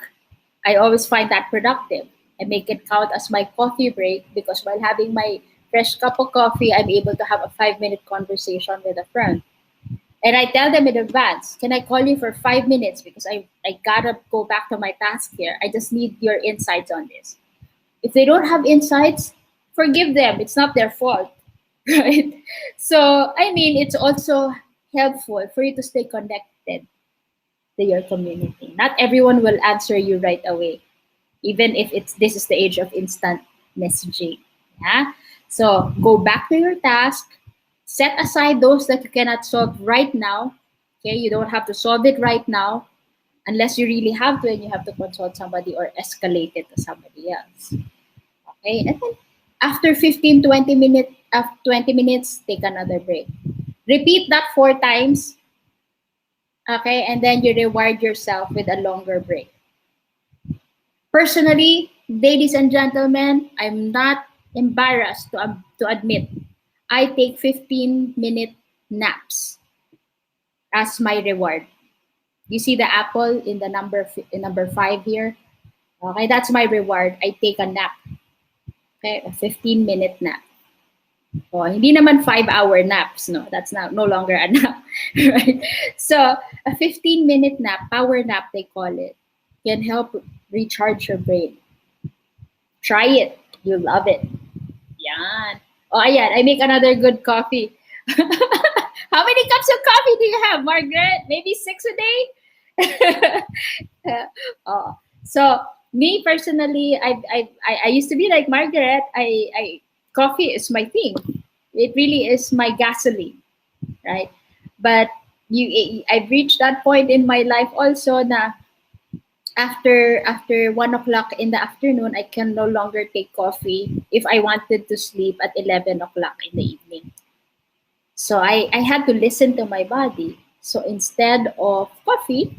I always find that productive. I make it count as my coffee break because while having my fresh cup of coffee, I'm able to have a 5 minute conversation with a friend. And I tell them in advance, can I call you for 5 minutes because I gotta go back to my task here. I just need your insights on this. If they don't have insights, forgive them. It's not their fault, right? So, I mean, it's also helpful for you to stay connected to your community. Not everyone will answer you right away, even if it's this is the age of instant messaging. Yeah. So go back to your task. Set aside those that you cannot solve right now. Okay, you don't have to solve it right now unless you really have to and you have to consult somebody or escalate it to somebody else. Okay, and then after 15, 20 minutes, after 20 minutes, take another break. Repeat that 4 times. Okay, and then you reward yourself with a longer break. Personally, ladies and gentlemen, I'm not embarrassed to admit I take 15-minute naps as my reward. You see the apple in the number 5 here? Okay, that's my reward. I take a nap. Okay, a 15-minute nap. Oh, hindi naman 5-hour naps, no. That's not no longer a nap, right? So, a 15-minute nap, power nap they call it, can help recharge your brain. Try it. You'll love it. Yan. Oh, ayan. I make another good coffee. How many cups of coffee do you have, Margaret? Maybe 6 a day? Oh. So, me personally, I used to be like Margaret. Coffee is my thing. It really is my gasoline, right? But I've reached that point in my life also na after 1 o'clock in the afternoon, I can no longer take coffee if I wanted to sleep at 11 o'clock in the evening. So I had to listen to my body. So instead of coffee,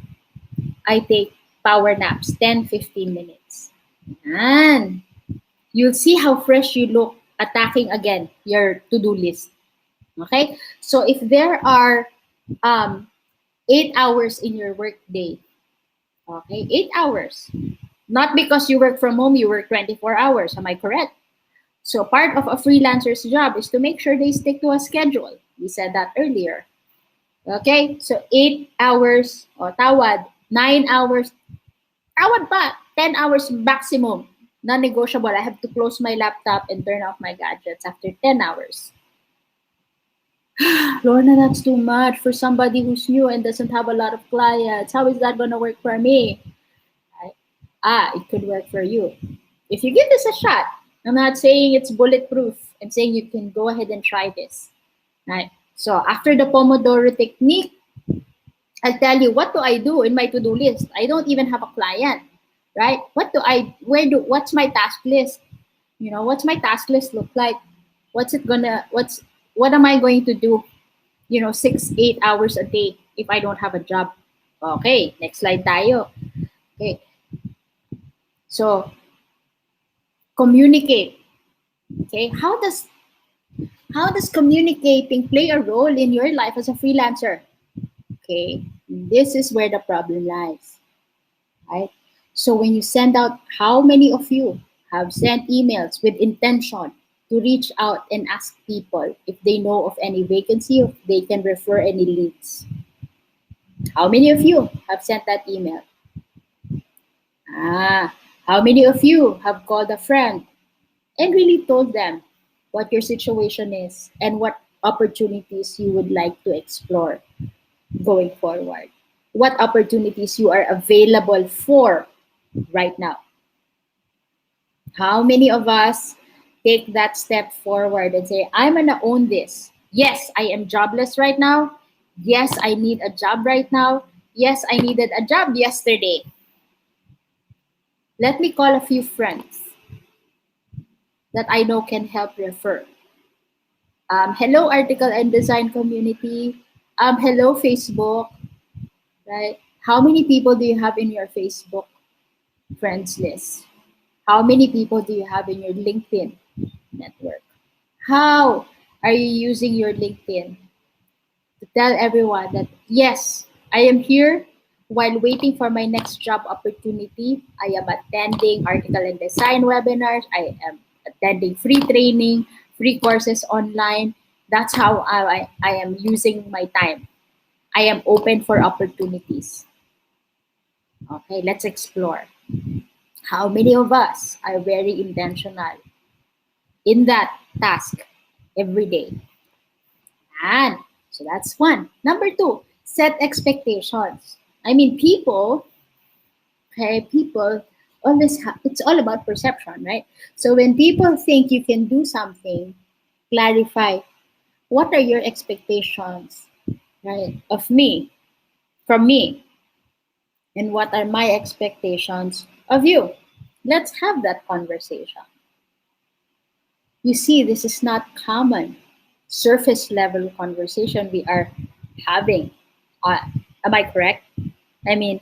I take power naps, 10-15 minutes. And you'll see how fresh you look attacking again your to-do list. Okay? So if there are 8 hours in your workday, okay, 8 hours. Not because you work from home, you work 24 hours. Am I correct? So part of a freelancer's job is to make sure they stick to a schedule. We said that earlier. Okay, so 8 hours or tawad, 9 hours, tawad pa, 10 hours maximum, non-negotiable. I have to close my laptop and turn off my gadgets after 10 hours. Lorna, that's too much for somebody who's new and doesn't have a lot of clients. How is that going to work for me? It could work for you. If you give this a shot, I'm not saying it's bulletproof. I'm saying you can go ahead and try this. Right? So after the Pomodoro technique, I'll tell you what do I do in my to-do list. I don't even have a client, right? What's my task list? What's my task list look like? What am I going to do? 6-8 hours a day if I don't have a job. Okay, next slide tayo. Okay. So, communicate. Okay, how does communicating play a role in your life as a freelancer? Okay, this is where the problem lies, right? So when you send out, how many of you have sent emails with intention to reach out and ask people if they know of any vacancy, if they can refer any leads? How many of you have sent that email? How many of you have called a friend and really told them what your situation is and what opportunities you would like to explore going forward? What opportunities you are available for right now? How many of us take that step forward and say, I'm gonna own this? Yes, I am jobless right now. Yes, I need a job right now. Yes, I needed a job yesterday. Let me call a few friends that I know can help refer. Hello, article and design community. Hello, Facebook. Right? How many people do you have in your Facebook friends list? How many people do you have in your LinkedIn network? How are you using your LinkedIn to tell everyone that, yes, I am here while waiting for my next job opportunity? I am attending article and design webinars. I am attending free training, free courses online. That's how I am using my time. I am open for opportunities. Okay, let's explore. How many of us are very intentional in that task every day? And so that's one. Number two, set expectations. I mean, people always have, it's all about perception, right? So when people think you can do something, clarify what are your expectations, right, of me, from me, and what are my expectations of you. Let's have that conversation. You see, this is not common surface level conversation we are having. Uh, am I correct? I mean,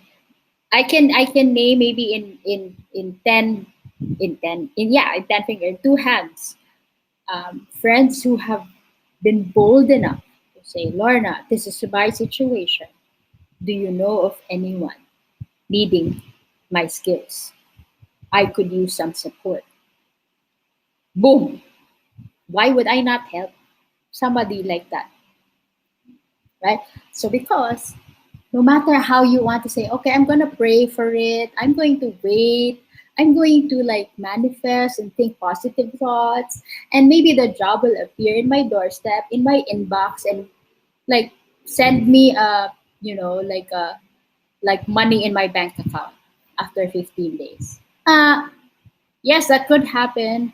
I can name maybe in 10 in 10 finger, two hands, friends who have been bold enough to say, Lorna, this is my situation. Do you know of anyone needing my skills? I could use some support. Boom. Why would I not help somebody like that? Right? So because no matter how you want to say, okay, I'm going to pray for it, I'm going to wait, I'm going to like manifest and think positive thoughts, and maybe the job will appear in my doorstep, in my inbox, and like send me a, like a, like money in my bank account after 15 days. Yes, that could happen,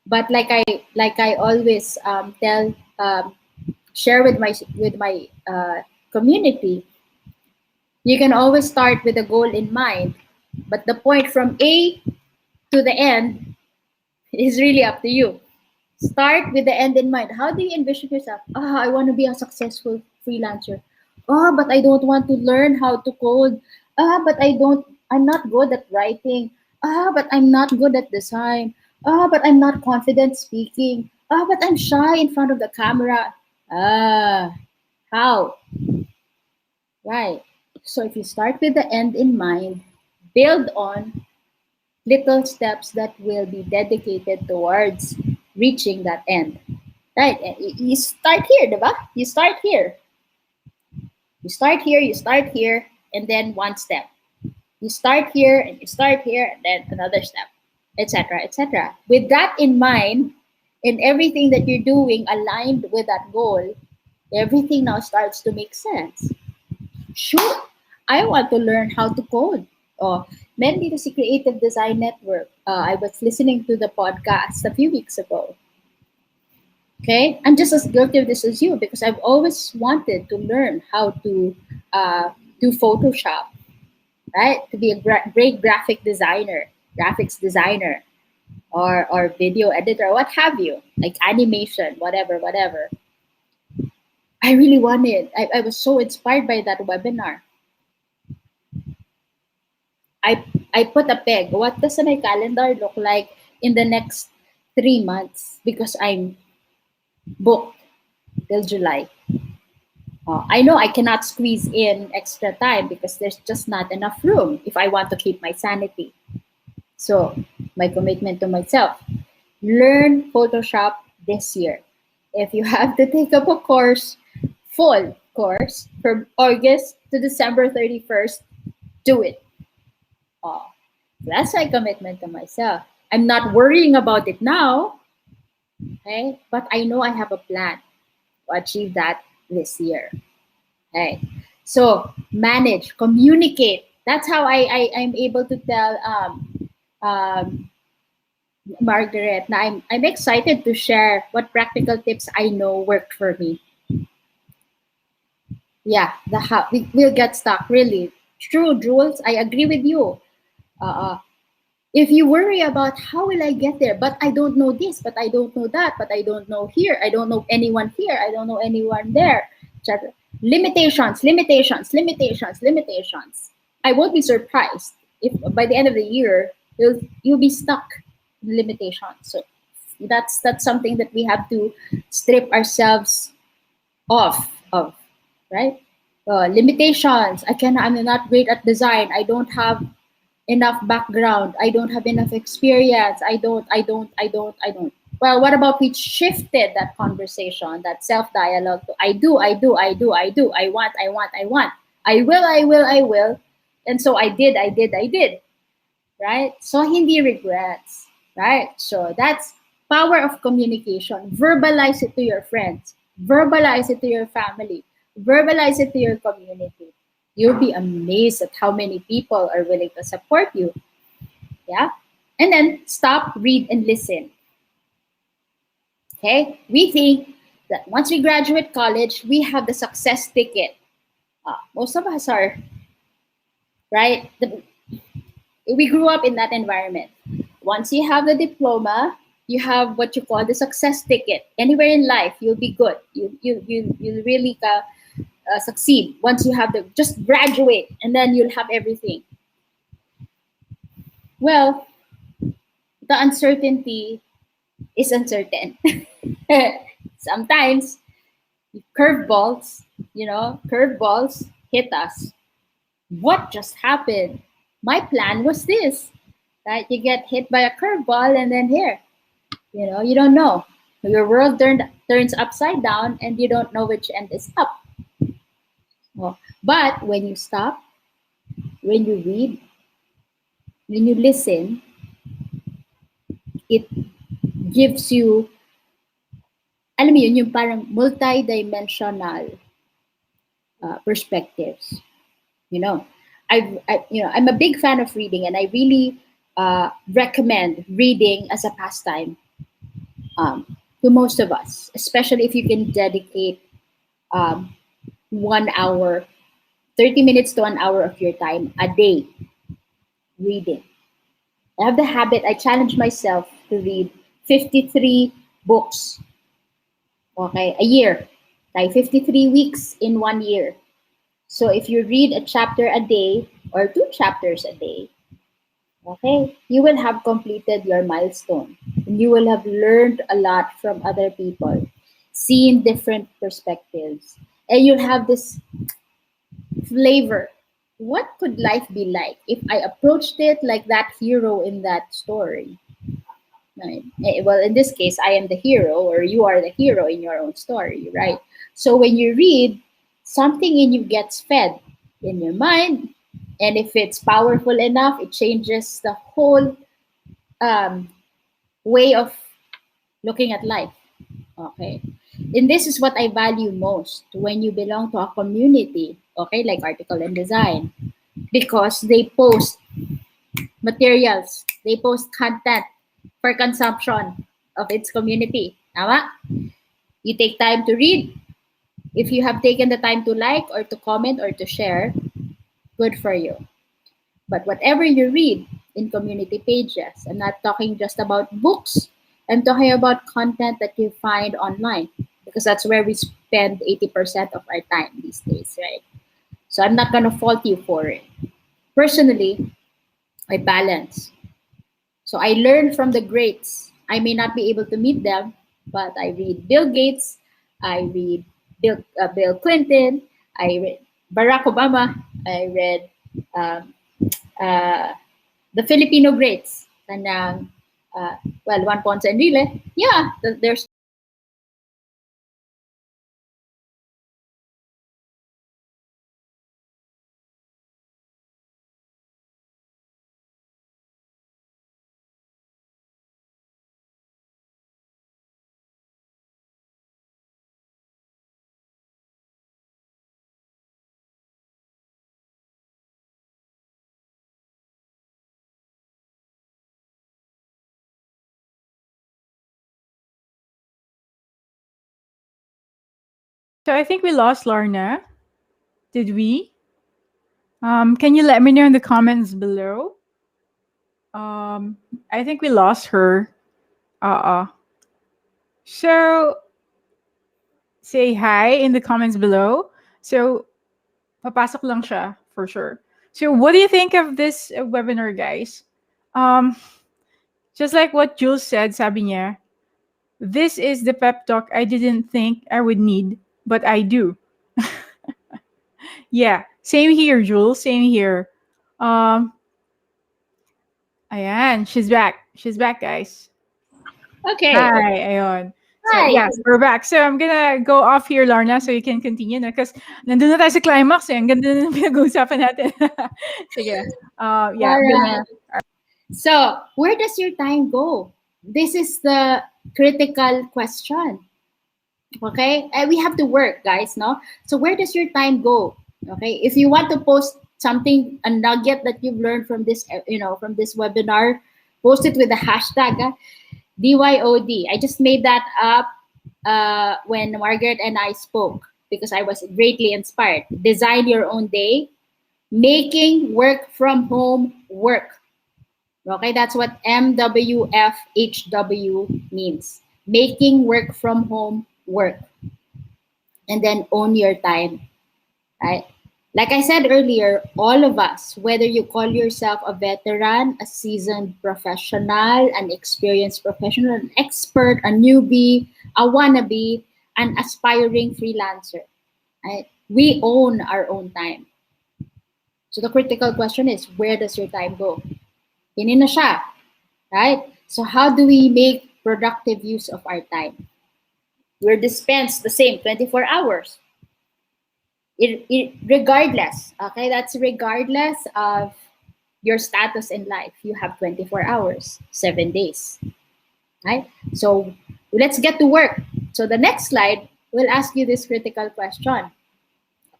but like I always tell, share with my community, you can always start with a goal in mind, but the point from A to the end is really up to you. Start with the end in mind. How do you envision yourself? I want to be a successful freelancer. But I don't want to learn how to code. But I'm not good at writing. But I'm not good at design. But I'm not confident speaking. But I'm shy in front of the camera. How? Right. So if you start with the end in mind, build on little steps that will be dedicated towards reaching that end. Right? And you start here, diba? You start here. You start here, and then one step. You start here, and you start here, and then another step, etc., etc. With that in mind, and everything that you're doing aligned with that goal, everything now starts to make sense. Sure, I want to learn how to code. Oh, Mendy the Creative Design Network. I was listening to the podcast a few weeks ago. Okay, I'm just as guilty of this as you because I've always wanted to learn how to do Photoshop, right? To be a great graphics designer, or video editor, what have you, like animation, whatever. I really wanted. I was so inspired by that webinar. I put a peg. What does my calendar look like in the next 3 months? Because I'm booked till July. I know I cannot squeeze in extra time because there's just not enough room if I want to keep my sanity. So my commitment to myself, learn Photoshop this year. If you have to take up a full course, from August to December 31st, do it. Oh, that's my commitment to myself. I'm not worrying about it now, okay? But I know I have a plan to achieve that this year. Okay. So manage, communicate. That's how I'm able to tell um, Margaret na I'm excited to share what practical tips I know worked for me. Yeah, the how we'll get stuck really. True, Jules. I agree with you. Uh, if you worry about how will I get there, but I don't know this, but I don't know that, but I don't know here, I don't know anyone here, I don't know anyone there. Limitations, limitations, limitations, limitations. I won't be surprised if by the end of the year you'll be stuck in limitations. So that's something that we have to strip ourselves off of, right? Limitations. I'm not great at design. I don't have enough background. I don't have enough experience. I don't. Well, what about we shifted that conversation, that self dialogue to I do, I do, I do, I do, I want, I want, I want, I will, I will, I will. And so I did, right? So hindi regrets, right? So that's power of communication. Verbalize it to your friends, verbalize it to your family, verbalize it to your community. You'll be amazed at how many people are willing to support you. Yeah. And then stop, read, and listen. Okay. We think that once we graduate college, we have the success ticket. Most of us are, right? We grew up in that environment. Once you have the diploma, you have what you call the success ticket. Anywhere in life, you'll be good. You really succeed once you have the just graduate, and then you'll have everything. Well, the uncertainty is uncertain. Sometimes curveballs, curveballs hit us. What just happened? My plan was this, right? You get hit by a curveball, and then here, you don't know. Your world turns upside down, and you don't know which end is up. Well, but when you stop, when you read, when you listen, it gives you, alam mo yun, yung parang multi-dimensional perspectives. You know, I'm a big fan of reading, and I really recommend reading as a pastime to most of us, especially if you can dedicate 1 hour, 30 minutes to an hour of your time a day reading. I have the habit, I challenge myself to read 53 books, okay, a year, like 53 weeks in 1 year. So if you read a chapter a day or 2 chapters a day, okay, you will have completed your milestone. And you will have learned a lot from other people, seen different perspectives, and you'll have this flavor. What could life be like if I approached it like that hero in that story? Right. Well, in this case, I am the hero, or you are the hero in your own story, right? So when you read, something in you gets fed in your mind, and if it's powerful enough, it changes the whole um, way of looking at life. Okay. And this is what I value most when you belong to a community, okay, like Article and Design, because they post materials, they post content for consumption of its community. Tama? You take time to read. If you have taken the time to like or to comment or to share, good for you. But whatever you read in community pages, I'm not talking just about books. I'm talking about content that you find online, because that's where we spend 80% of our time these days, right? So I'm not going to fault you for it. Personally, I balance. So I learn from the greats. I may not be able to meet them, but I read Bill Gates, I read Bill Clinton, I read Barack Obama, I read um, uh, the Filipino greats. And well, Juan Ponce Enrile. Yeah, there's So I think we lost Lorna. Did we? Can you let me know in the comments below? I think we lost her. Uh-uh. So say hi in the comments below. So papasok lang siya for sure. So what do you think of this webinar, guys? Um, just like what Jules said, sabi niya, this is the pep talk I didn't think I would need, but I do. Yeah, same here, Jules. Same here. Um, ayan, she's back. She's back, guys. Okay. Hi, ayon. So Hi. yes, we're back. So I'm gonna go off here, Lorna, so you can continue na. Because nandun na tayo sa climax eh. Ang ganda na ng pinag-uusapan natin. Sige. Yeah, All I'm right. gonna... So, where does your time go? This is the critical question. Okay? We have to work, guys, no? So, where does your time go? Okay? If you want to post something, a nugget that you've learned from this, from this webinar, post it with the hashtag DYOD. I just made that up when Margaret and I spoke because I was greatly inspired. Design your own day, making work from home work. Okay, that's what MWFHW means. Making work from home work. And then own your time. Right? Like I said earlier, all of us, whether you call yourself a veteran, a seasoned professional, an experienced professional, an expert, a newbie, a wannabe, an aspiring freelancer, right? We own our own time. So the critical question is, where does your time go? Pinin na siya, right? So how do we make productive use of our time? We're dispensed the same 24 hours. Regardless, okay, that's regardless of your status in life. You have 24 hours, 7 days, right? So let's get to work. So the next slide will ask you this critical question.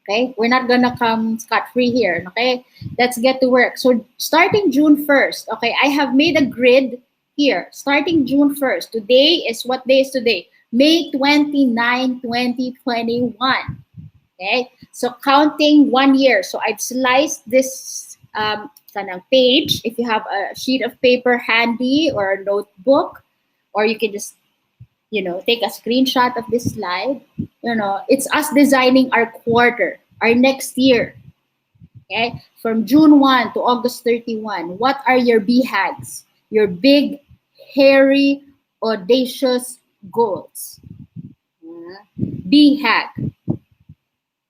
Okay, we're not gonna come scot-free here. Okay, let's get to work. So starting June 1st, okay, I have made a grid here. Starting June 1st, today is, what day is today? May 29, 2021. Okay, so counting 1 year. So I've sliced this page. If you have a sheet of paper handy or a notebook, or you can just take a screenshot of this slide. It's us designing our quarter, our next year. Okay, from June 1 to August 31. What are your BHAGs? Your big, hairy, audacious goals. BHAG.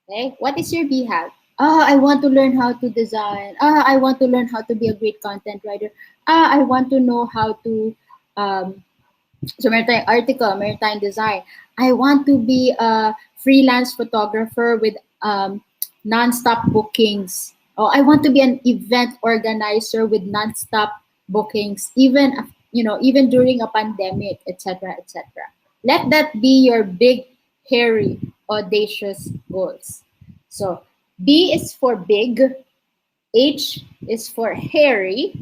Okay, what is your BHAG? I want to learn how to design. I want to learn how to be a great content writer. I want to know how to so maritime article, maritime design. I want to be a freelance photographer with non-stop bookings. Oh, I want to be an event organizer with non-stop bookings, even during a pandemic, etc., etc. Let that be your big, hairy, audacious goals. So B is for big, H is for hairy.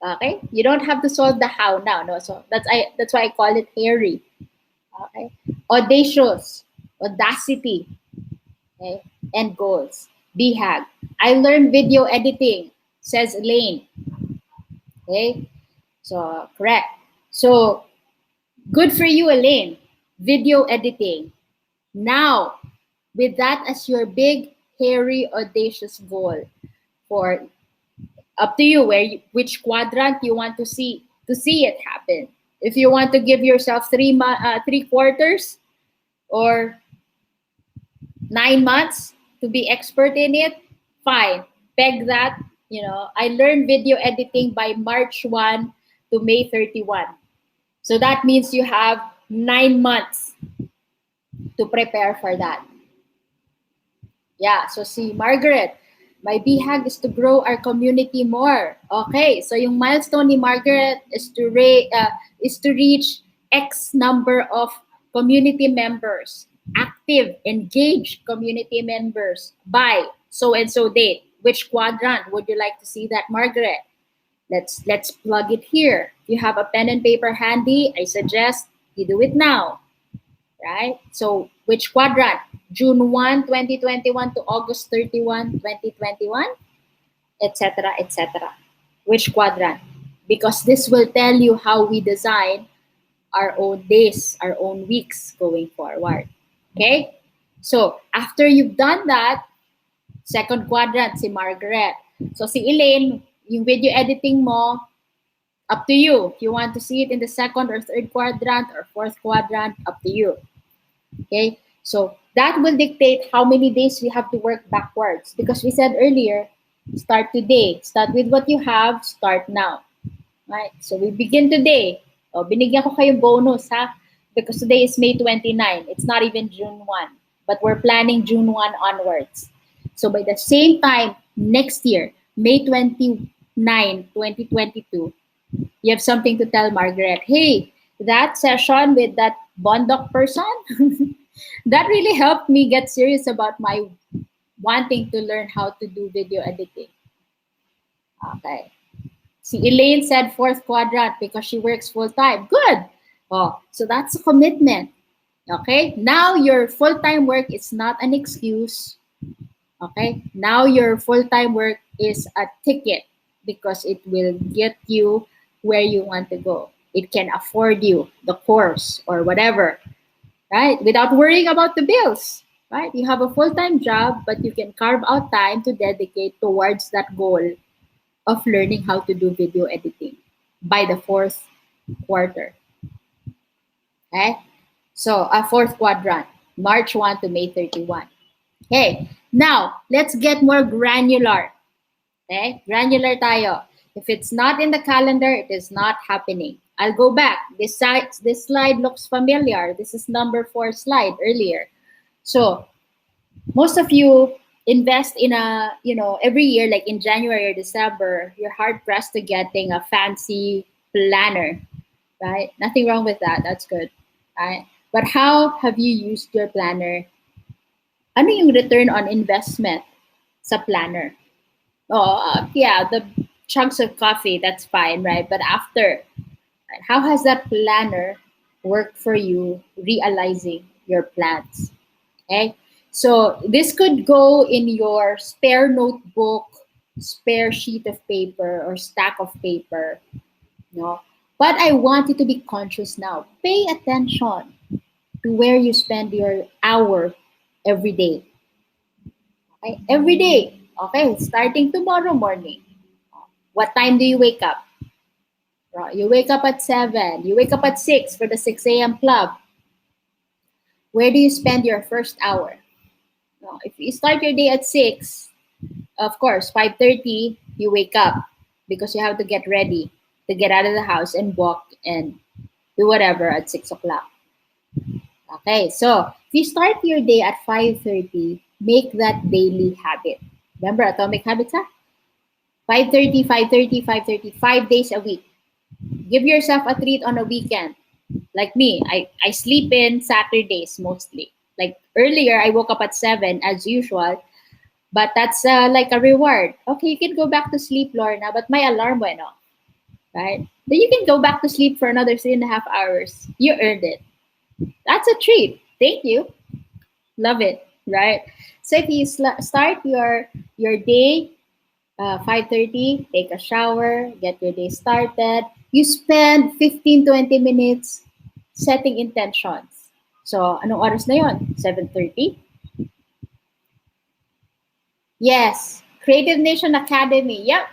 Okay, you don't have to solve the how now. No, so that's why I call it hairy. Okay, audacious, audacity, okay, and goals. BHAG. I learned video editing, says Elaine. Okay, so correct. So good for you, Elaine. Video editing. Now, with that as your big, hairy, audacious goal, for up to you which quadrant you want to see it happen. If you want to give yourself 3 quarters or 9 months to be expert in it, fine. Peg that. I learned video editing by March 1 to May 31. So that means you have 9 months to prepare for that. Yeah, so see, Margaret, my BHAG is to grow our community more. Okay, so yung milestone ni Margaret is to reach X number of community members, active, engaged community members by so and so date. Which quadrant would you like to see that, Margaret? Let's plug it here. If you have a pen and paper handy, I suggest you do it now. Right? So which quadrant? June 1, 2021 to August 31, 2021, etc., etc. Which quadrant? Because this will tell you how we design our own days, our own weeks going forward. Okay? So, after you've done that, second quadrant, si Margaret. So, si Elaine, yung video editing mo, up to you. If you want to see it in the second or third quadrant or fourth quadrant, up to you. Okay? So, that will dictate how many days we have to work backwards. Because we said earlier, start today. Start with what you have, start now. Right? So, we begin today. O, binigyan ko kayong bonus, ha? Because today is May 29. It's not even June 1. But we're planning June 1 onwards. So, by the same time, next year, May 29, 2022, you have something to tell Margaret. Hey, that session with that Bondoc person, that really helped me get serious about my wanting to learn how to do video editing. Okay. See, Elaine said fourth quadrant because she works full time. Good. Oh, so that's a commitment. Okay. Now your full time work is not an excuse. Okay. Now your full time work is a ticket because it will get you where you want to go. It can afford you the course or whatever, right? Without worrying about the bills, right? You have a full-time job, but you can carve out time to dedicate towards that goal of learning how to do video editing by the fourth quarter. Okay? So, a fourth quadrant, March 1 to May 31. Okay, now, let's get more granular. Okay, granular tayo. If it's not in the calendar, it is not happening. I'll go back. This slide looks familiar. This is number 4 slide earlier. So, most of you invest in every year, like in January or December, you're hard pressed to getting a fancy planner, right? Nothing wrong with that. That's good, right? But how have you used your planner? Ano yung return on investment sa planner? Oh, yeah, the chunks of coffee, that's fine, right? But after, right, how has that planner worked for you realizing your plans? Okay, so this could go in your spare notebook, spare sheet of paper, or stack of paper. No, but I want you to be conscious now. Pay attention to where you spend your hour every day. Okay, every day. Okay, starting tomorrow morning. What time do you wake up? You wake up at 7. You wake up at 6 for the 6 a.m. club. Where do you spend your first hour? If you start your day at 6, of course, 5:30, you wake up because you have to get ready to get out of the house and walk and do whatever at 6 o'clock. Okay, so if you start your day at 5:30, make that daily habit. Remember atomic habits, huh? 5:30, 5:30, 5:30, 5 days a week. Give yourself a treat on a weekend. Like me, I sleep in Saturdays mostly. Like earlier, I woke up at 7 as usual, but that's like a reward. Okay, you can go back to sleep, Lorna, but my alarm went off, right? Then you can go back to sleep for another 3.5 hours. You earned it. That's a treat. Thank you. Love it, right? So if you start your day 5:30, take a shower, get your day started. You spend 15-20 minutes setting intentions. So, anong oras na yon? 7:30? Yes. Creative Nation Academy. Yep.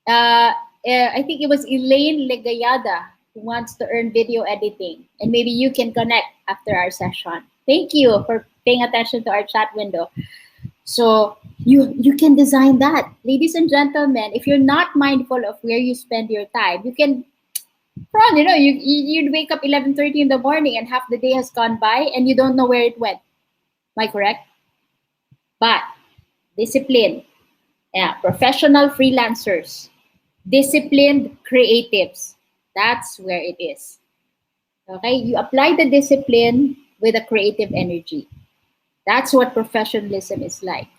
I think it was Elaine Legayada who wants to earn video editing. And maybe you can connect after our session. Thank you for paying attention to our chat window. So you can design that. Ladies and gentlemen, if you're not mindful of where you spend your time, you can, you'd wake up 11:30 in the morning and half the day has gone by and you don't know where it went. Am I correct? But discipline, yeah, professional freelancers, disciplined creatives, that's where it is. Okay, you apply the discipline with a creative energy. That's what professionalism is like.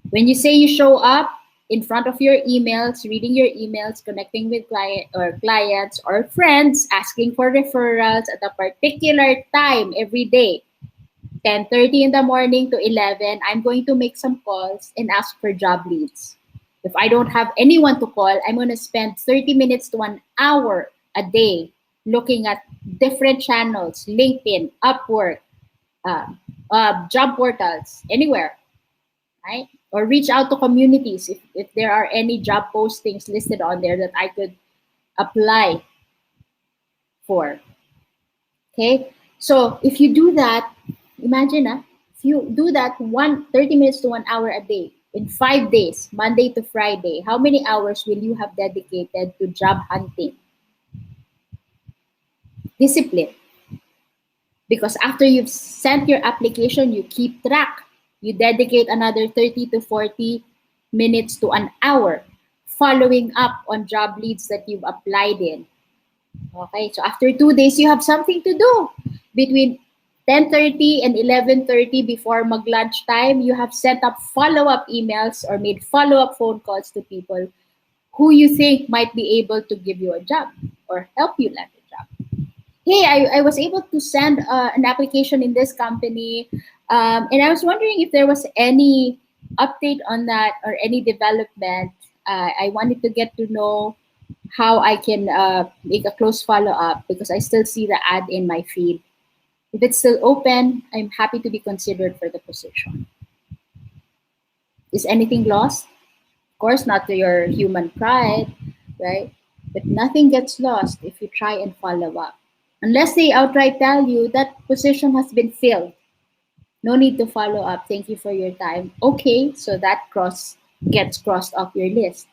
When you say you show up in front of your emails, reading your emails, connecting with clients or friends, asking for referrals at a particular time every day, 10:30 in the morning to 11, I'm going to make some calls and ask for job leads. If I don't have anyone to call, I'm going to spend 30 minutes to an hour a day looking at different channels, LinkedIn, Upwork, uh, job portals, anywhere, right? Or reach out to communities if there are any job postings listed on there that I could apply for. Okay, so if you do that, imagine if you do that 30 minutes to 1 hour a day in 5 days, Monday to Friday, how many hours will you have dedicated to job hunting? Discipline. Because after you've sent your application, you keep track. You dedicate another 30 to 40 minutes to an hour following up on job leads that you've applied in. Okay, so after 2 days, you have something to do. Between 10:30 and 11:30 before mag-lunch time, you have set up follow-up emails or made follow-up phone calls to people who you think might be able to give you a job or help you land a job. Hey, I was able to send an application in this company, and I was wondering if there was any update on that or any development. I wanted to get to know how I can make a close follow up because I still see the ad in my feed. If it's still open, I'm happy to be considered for the position. Is anything lost? Of course, not to your human pride, right? But nothing gets lost if you try and follow up. Unless they outright tell you that position has been filled. No need to follow up. Thank you for your time. Okay, so that gets crossed off your list.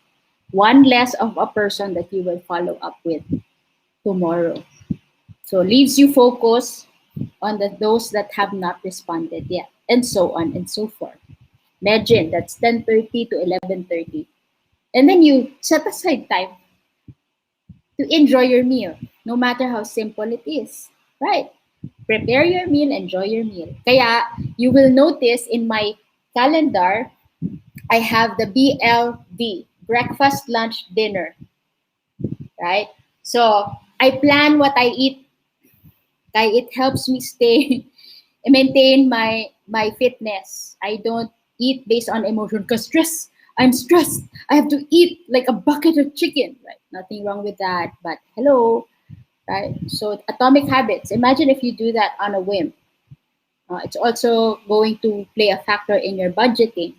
One less of a person that you will follow up with tomorrow. So leaves you focus on those that have not responded yet, and so on and so forth. Imagine that's 10:30 to 11:30. And then you set aside time to enjoy your meal, no matter how simple it is. Right? Prepare your meal, enjoy your meal. Kaya you will notice in my calendar, I have the BLD, breakfast, lunch, dinner. Right? So I plan what I eat. It helps me stay maintain my fitness. I don't eat based on emotion because I'm stressed. I have to eat like a bucket of chicken. Right? Nothing wrong with that. But hello, right? So atomic habits. Imagine if you do that on a whim. It's also going to play a factor in your budgeting.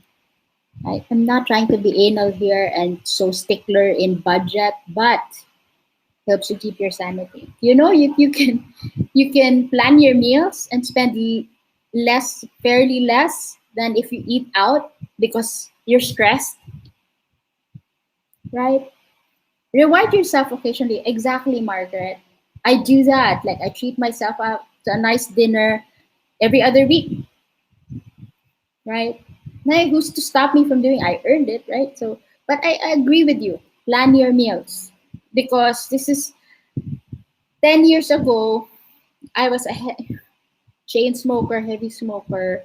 Right? I'm not trying to be anal here and so stickler in budget, but helps you keep your sanity. You can plan your meals and spend fairly less than if you eat out because you're stressed, right? Reward yourself occasionally. Exactly, Margaret. I do that. Like I treat myself out to a nice dinner every other week, right? Now, who's to stop me from doing? I earned it, right? So, but I agree with you. Plan your meals because this is 10 years ago. I was a chain smoker, heavy smoker.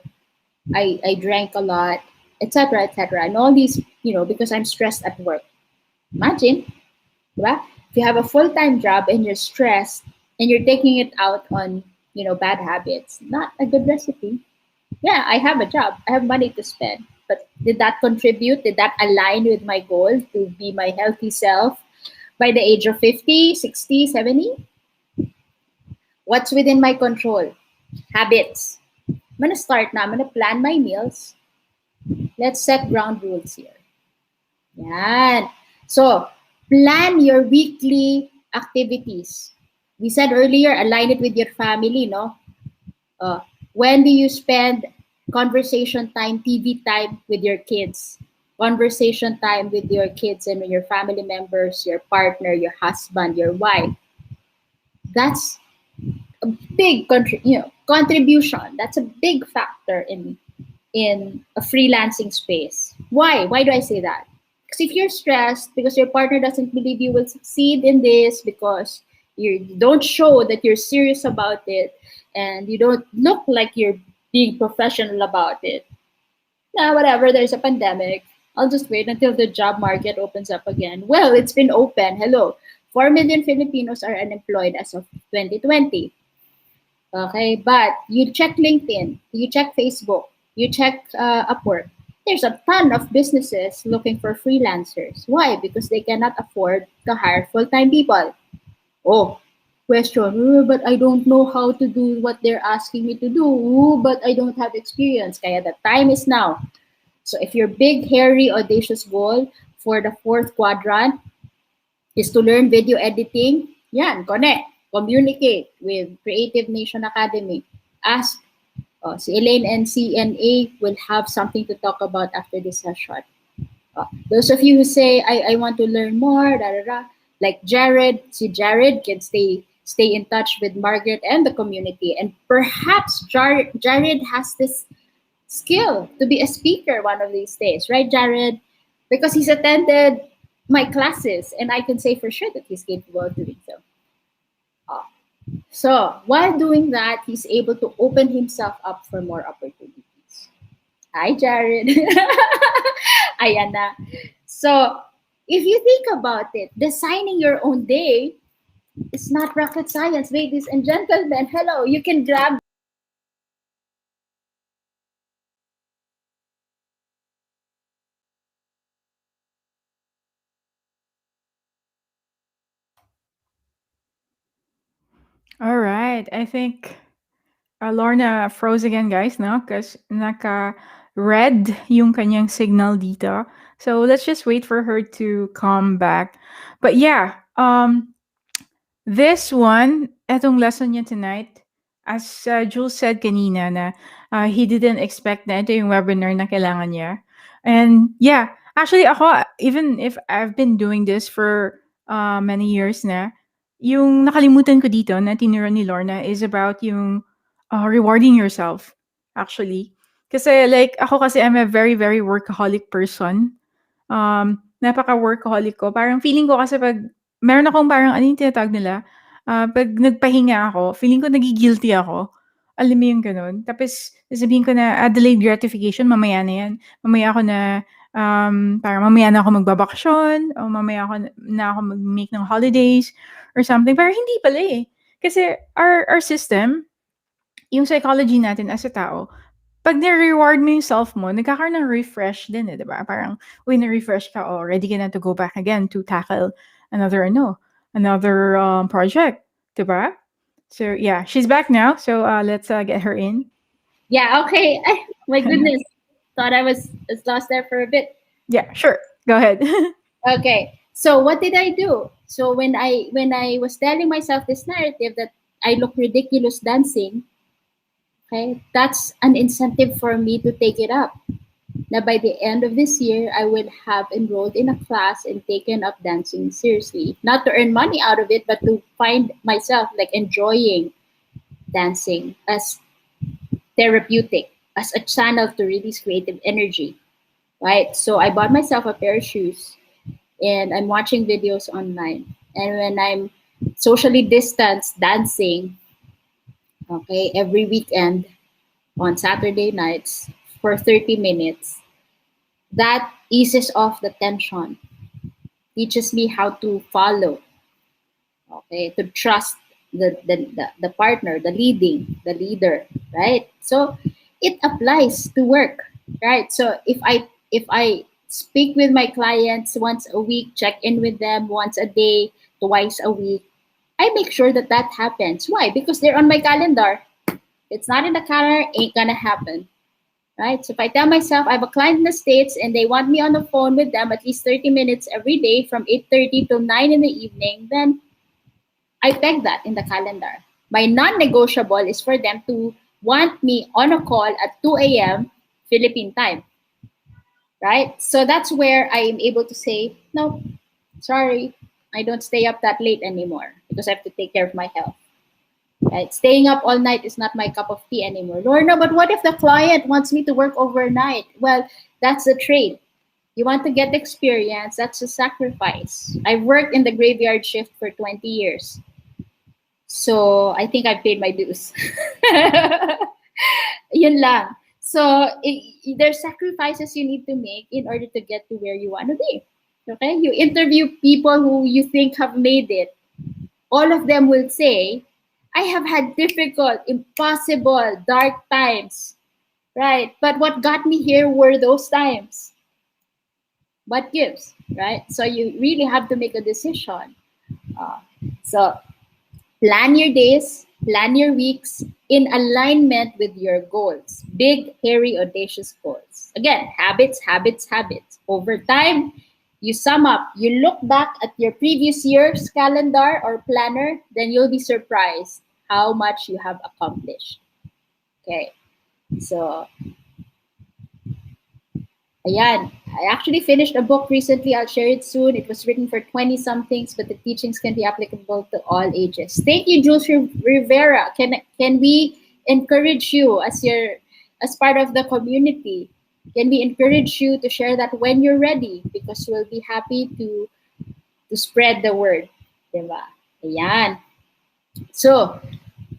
I drank a lot, etc., etc. And all these, because I'm stressed at work. Imagine, diba? If you have a full-time job and you're stressed and you're taking it out on, bad habits, not a good recipe. Yeah, I have a job. I have money to spend. But did that contribute? Did that align with my goal to be my healthy self by the age of 50, 60, 70? What's within my control? Habits. I'm going to start now. I'm going to plan my meals. Let's set ground rules here. Yan. So, plan your weekly activities. We said earlier, align it with your family, no? When do you spend conversation time, TV time with your kids? Conversation time with your kids and your family members, your partner, your husband, your wife. That's a big contribution. That's a big factor in a freelancing space. Why? Why do I say that? Because if you're stressed because your partner doesn't believe you will succeed in this, because you don't show that you're serious about it, and you don't look like you're being professional about it. Now, whatever, there's a pandemic. I'll just wait until the job market opens up again. Well, it's been open. Hello. 4 million Filipinos are unemployed as of 2020. Okay, but you check LinkedIn, you check Facebook, you check Upwork. There's a ton of businesses looking for freelancers. Why? Because they cannot afford to hire full-time people. Oh, question. "Oh, but I don't know how to do what they're asking me to do. Oh, but I don't have experience. Kaya the time is now. So if your big, hairy, audacious goal for the fourth quadrant is to learn video editing, yan, connect, communicate with Creative Nation Academy. Ask, si Elaine and CNA will have something to talk about after this session. Those of you who say, I want to learn more, da, da, da, like Jared, si Jared can stay in touch with Margaret and the community. And perhaps Jared has this skill to be a speaker one of these days, right, Jared? Because he's attended my classes, and I can say for sure that he's capable of doing so. Uh, So while doing that, he's able to open himself up for more opportunities. Hi, Jared. Ayan na. So if you think about it, designing your own day is not rocket science, ladies and gentlemen. Hello, you can grab. All right. I think Lorna froze again, guys, no? Because naka-red yung kanyang signal dito. So let's just wait for her to come back. But yeah, this one, etong lesson niya tonight, as Jules said kanina na he didn't expect na ito yung webinar na kailangan niya. And yeah, actually ako, even if I've been doing this for many years na, yung nakalimutan ko dito na tinuro ni Lorna is about yung rewarding yourself, actually. Kasi like, ako kasi I'm a very, very workaholic person. Napaka-workaholic ko. Parang feeling ko kasi 'pag meron akong parang ano yung tinatawag nila, 'pag nagpahinga ako, feeling ko nagi-guilty ako. Alam mo yung gano'n? Tapos sasabihin ko na, delayed gratification mamaya na 'yan. Mamaya ako na, parang mamaya na ako magbabakasyon o mamaya ako mag-make ng holidays or something. Pero hindi pala, eh. Kasi our system, yung psychology natin as a tao, 'pag ni-reward mo yung self mo, nagkakaroon ng refresh din, eh, 'di ba? Parang, uy, na-refresh ka, oh, ready ka na to go back again to tackle another project, 'di ba? So, yeah, she's back now. So, let's get her in. Yeah, okay. Ay, my goodness. Thought I was lost there for a bit. Yeah, sure. Go ahead. Okay. So what did I do? So when I was telling myself this narrative that I look ridiculous dancing, okay, that's an incentive for me to take it up. Now by the end of this year, I will have enrolled in a class and taken up dancing seriously. Not to earn money out of it, but to find myself like enjoying dancing as therapeutic, as a channel to release creative energy. Right? So I bought myself a pair of shoes and I'm watching videos online. And when I'm socially distanced dancing, okay, every weekend on Saturday nights for 30 minutes, that eases off the tension, teaches me how to follow, okay, to trust the partner, the leader, right? So it applies to work, right? So if I speak with my clients once a week, check in with them once a day, twice a week, I make sure that that happens. Why? Because they're on my calendar. It's not in the calendar, ain't gonna happen. Right? So if I tell myself I have a client in the States and they want me on the phone with them at least 30 minutes every day from 8:30 to 9 in the evening, then I peg that in the calendar. My non-negotiable is for them to want me on a call at 2 a.m. Philippine time. Right? So that's where I am able to say, no, sorry, I don't stay up that late anymore because I have to take care of my health. Right? Staying up all night is not my cup of tea anymore. Lorna, but what if the client wants me to work overnight? Well, that's the trade. You want to get experience, that's a sacrifice. I've worked in the graveyard shift for 20 years. So I think I've paid my dues. Yun lang. So there's sacrifices you need to make in order to get to where you want to be. Okay? You interview people who you think have made it. All of them will say, I have had difficult, impossible, dark times, right? But what got me here were those times. What gives, right? So you really have to make a decision. Uh, so plan your days, plan your weeks in alignment with your goals. Big, hairy, audacious goals. Again, habits, habits, habits. Over time, you sum up, you look back at your previous year's calendar or planner, then you'll be surprised how much you have accomplished. Okay, so ayan. I actually finished a book recently. I'll share it soon. It was written for 20 somethings, but the teachings can be applicable to all ages. Thank you, Jules Rivera. Can we encourage you as part of the community? Can we encourage you to share that when you're ready? Because we'll be happy to spread the word. Diba? Ayan. So,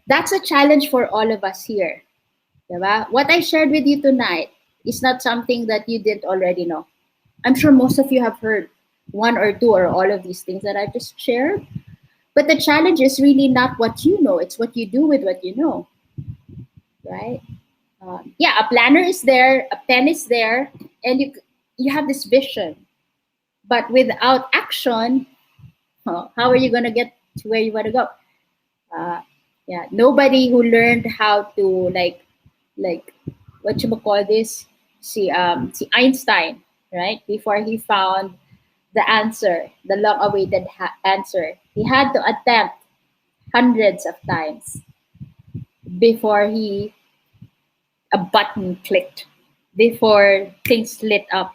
that's a challenge for all of us here. Diba? What I shared with you tonight is not something that you didn't already know. I'm sure most of you have heard one or two or all of these things that I just shared. But the challenge is really not what you know, it's what you do with what you know, right? Yeah, a planner is there, a pen is there, and you have this vision. But without action, how are you going to get to where you want to go? Uh, yeah, nobody who learned how to like what you call this? See Einstein, right? Before he found the answer, the long-awaited answer, he had to attempt hundreds of times before he a button clicked, before things lit up.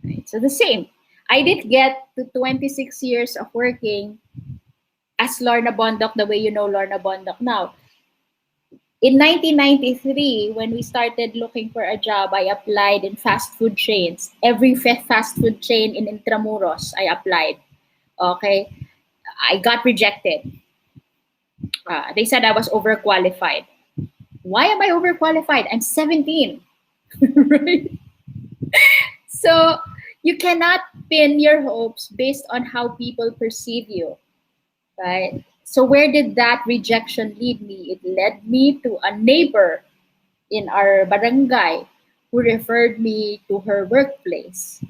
Right? So the same. I did get to 26 years of working as Lorna Bondoc the way you know Lorna Bondoc now. In 1993, when we started looking for a job, I applied in fast food chains. Every fast food chain in Intramuros, I applied. Okay. I got rejected. They said I was overqualified. Why am I overqualified? I'm 17. Right? So you cannot pin your hopes based on how people perceive you. Right? So where did that rejection lead me? It led me to a neighbor in our barangay who referred me to her workplace.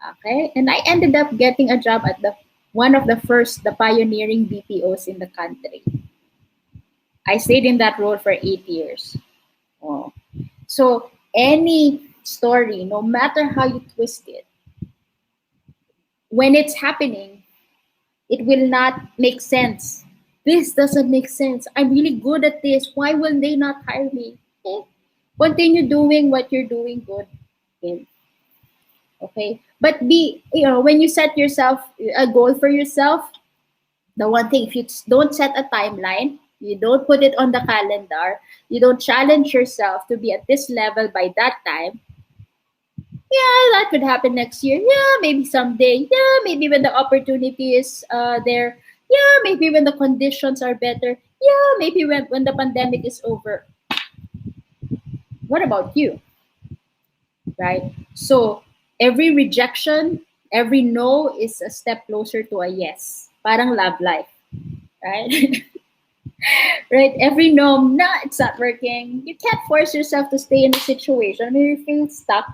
Okay, and I ended up getting a job at the one of the first, the pioneering BPOs in the country. I stayed in that role for 8 years. Oh. So any story, no matter how you twist it, when it's happening, it will not make sense. This doesn't make sense. I'm really good at this. Why will they not hire me? Okay. Continue doing what you're doing good in. Okay. But when you set yourself a goal for yourself, the one thing, if you don't set a timeline, you don't put it on the calendar, you don't challenge yourself to be at this level by that time, yeah, that could happen next year. Yeah, maybe someday. Yeah, maybe when the opportunity is there. Yeah, maybe when the conditions are better. Yeah, maybe when the pandemic is over. What about you? Right? So every rejection, every no is a step closer to a yes. Parang love life. Right? Right? Every no, nah, it's not working. You can't force yourself to stay in a situation where you feel stuck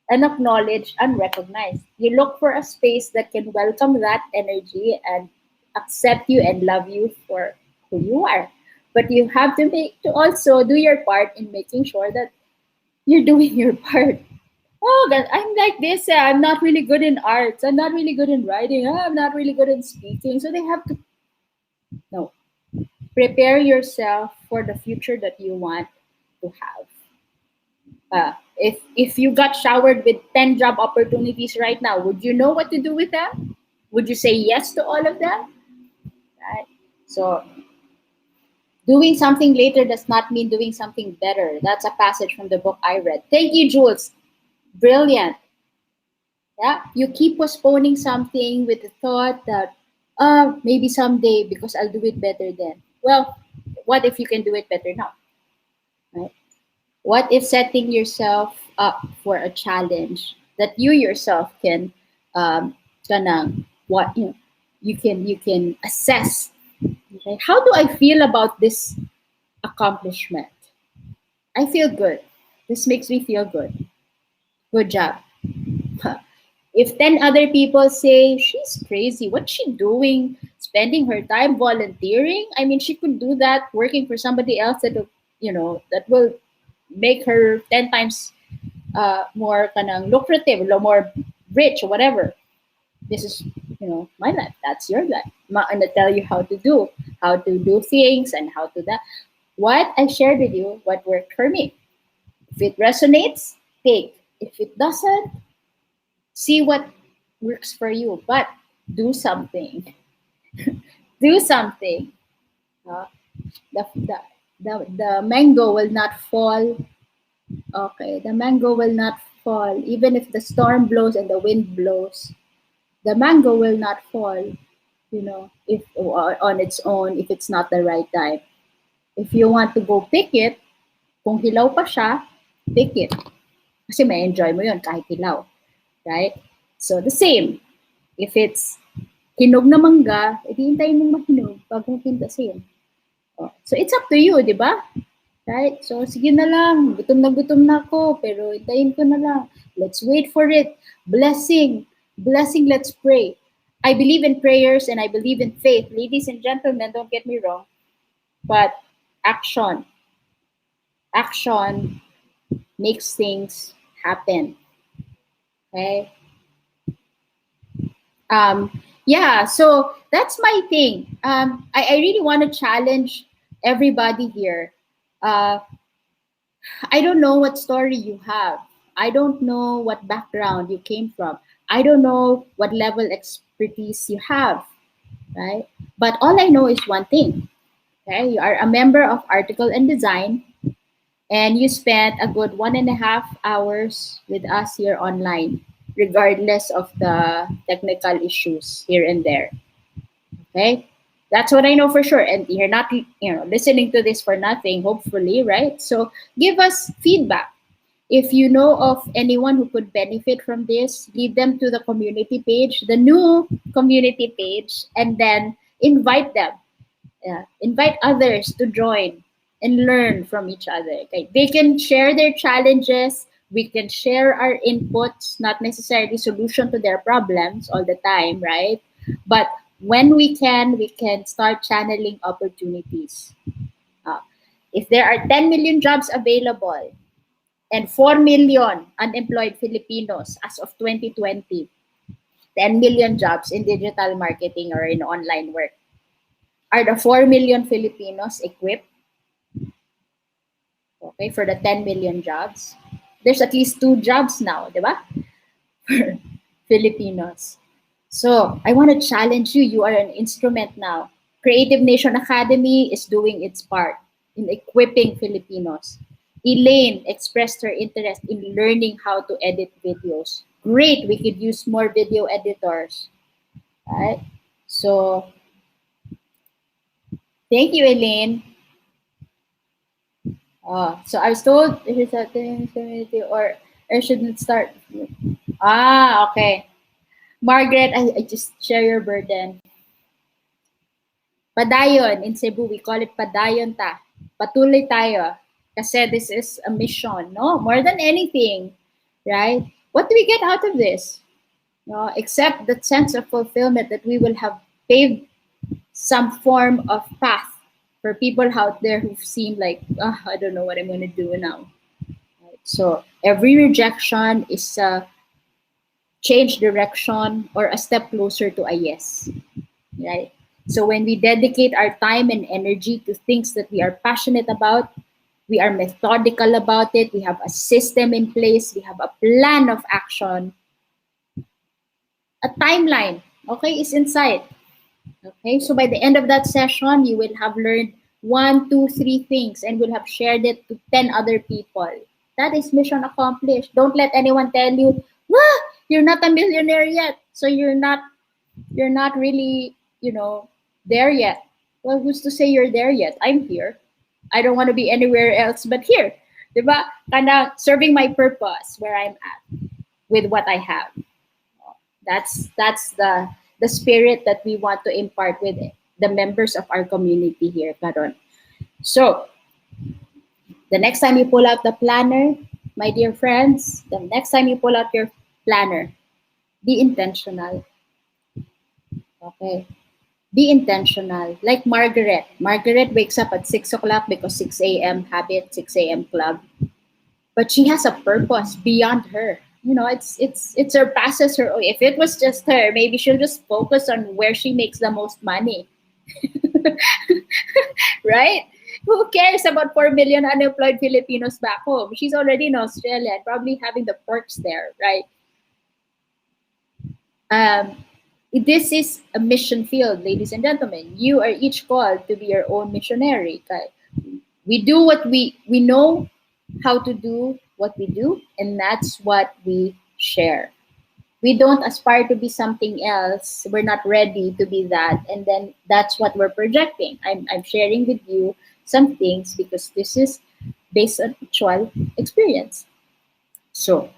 and acknowledged and recognized. You look for a space that can welcome that energy and accept you and love you for who you are. But you have to also do your part in making sure that you're doing your part. Oh, God, I'm like this. I'm not really good in arts. I'm not really good in writing. I'm not really good in speaking. So they have to no prepare yourself for the future that you want to have. If you got showered with 10 job opportunities right now, would you know what to do with them? Would you say yes to all of them? Right? So doing something later does not mean doing something better. That's a passage from the book I read. Thank you, Jules. Brilliant. Yeah, you keep postponing something with the thought that maybe someday because I'll do it better then. Well, what if you can do it better now? Right? What if setting yourself up for a challenge that you yourself can kanang what you can assess, Okay? How do I feel about this accomplishment? I feel good. This makes me feel good. Good job. If 10 other people say, she's crazy, what's she doing? Spending her time volunteering? I mean, she could do that working for somebody else that, that will make her 10 times more kanang lucrative, more rich or whatever. This is, my life. That's your life. I'm going to tell you how to do things and how to that. What I shared with you, what worked for me. If it resonates, take. If it doesn't, see what works for you. But do something. Do something. Uh, the mango will not fall. Okay, the mango will not fall. Even if the storm blows and the wind blows, the mango will not fall, if on its own, if it's not the right time. If you want to go pick it, kung hilaw pa siya, pick it. Kasi may enjoy mo yun kahit hilaw. Right? So, the same. If it's hinog na mangga, edi hintayin mong mahinog bago pintasin. Oh, so, it's up to you, di ba? Right? So, sige na lang. Gutom na ako, pero hintayin ko na lang. Let's wait for it. Blessing. Blessing, let's pray. I believe in prayers and I believe in faith. Ladies and gentlemen, don't get me wrong. But action. Action makes things happen. Okay? Yeah, so that's my thing. I really want to challenge everybody here. I don't know what story you have. I don't know what background you came from. I don't know what level expertise you have, right? But all I know is one thing. Okay, you are a member of Article and Design, and you spent a good 1.5 hours with us here online, regardless of the technical issues here and there. Okay, that's what I know for sure. And you're not, listening to this for nothing, hopefully, right? So give us feedback. If you know of anyone who could benefit from this, lead them to the community page, the new community page, and then invite them. Invite others to join and learn from each other. Okay? They can share their challenges. We can share our inputs, not necessarily solution to their problems all the time, right? But when we can start channeling opportunities. Uh, if there are 10 million jobs available and 4 million unemployed Filipinos as of 2020, 10 million jobs in digital marketing or in online work. Are the 4 million Filipinos equipped, okay, for the 10 million jobs? There's at least 2 jobs now, di ba? For Filipinos. So, I want to challenge you. You are an instrument now. Creative Nation Academy is doing its part in equipping Filipinos. Elaine expressed her interest in learning how to edit videos. Great, we could use more video editors. Right? So, thank you, Elaine. So I was told it is a community or I shouldn't start. Okay. Margaret, I just share your burden. Padayon in Cebu, we call it padayon ta. Patuloy tayo. Kasi this is a mission, no? More than anything, right? What do we get out of this? No, except the sense of fulfillment that we will have paved some form of path for people out there who seem like, I don't know what I'm going to do now. Right? So every rejection is a change direction or a step closer to a yes. Right? So when we dedicate our time and energy to things that we are passionate about, we are methodical about it, we have a system in place, we have a plan of action, a timeline, okay, is in sight. Okay, so by the end of that session, you will have learned 1, 2, 3 things and will have shared it to 10 other people. That is mission accomplished. Don't let anyone tell you, you're not a millionaire yet. So you're not really, there yet. Well, who's to say you're there yet? I'm here. I don't want to be anywhere else but here. Diba? Kinda serving my purpose where I'm at with what I have. That's the spirit that we want to impart the members of our community here, Karon. So, the next time you pull out the planner, my dear friends, the next time you pull out your planner, be intentional. Okay? Be intentional. Like Margaret. Margaret wakes up at 6 o'clock because 6 a.m. habit, 6 a.m. club. But she has a purpose beyond her. You know, it surpasses her. If it was just her, maybe she'll just focus on where she makes the most money. Right? Who cares about 4 million unemployed Filipinos back home? She's already in Australia and probably having the perks there, right? Um, this is a mission field, ladies and gentlemen. You are each called to be your own missionary. Okay? We do what we know how to do what we do, and that's what we share. We don't aspire to be something else. We're not ready to be that, and then that's what we're projecting. I'm sharing with you some things because this is based on actual experience. So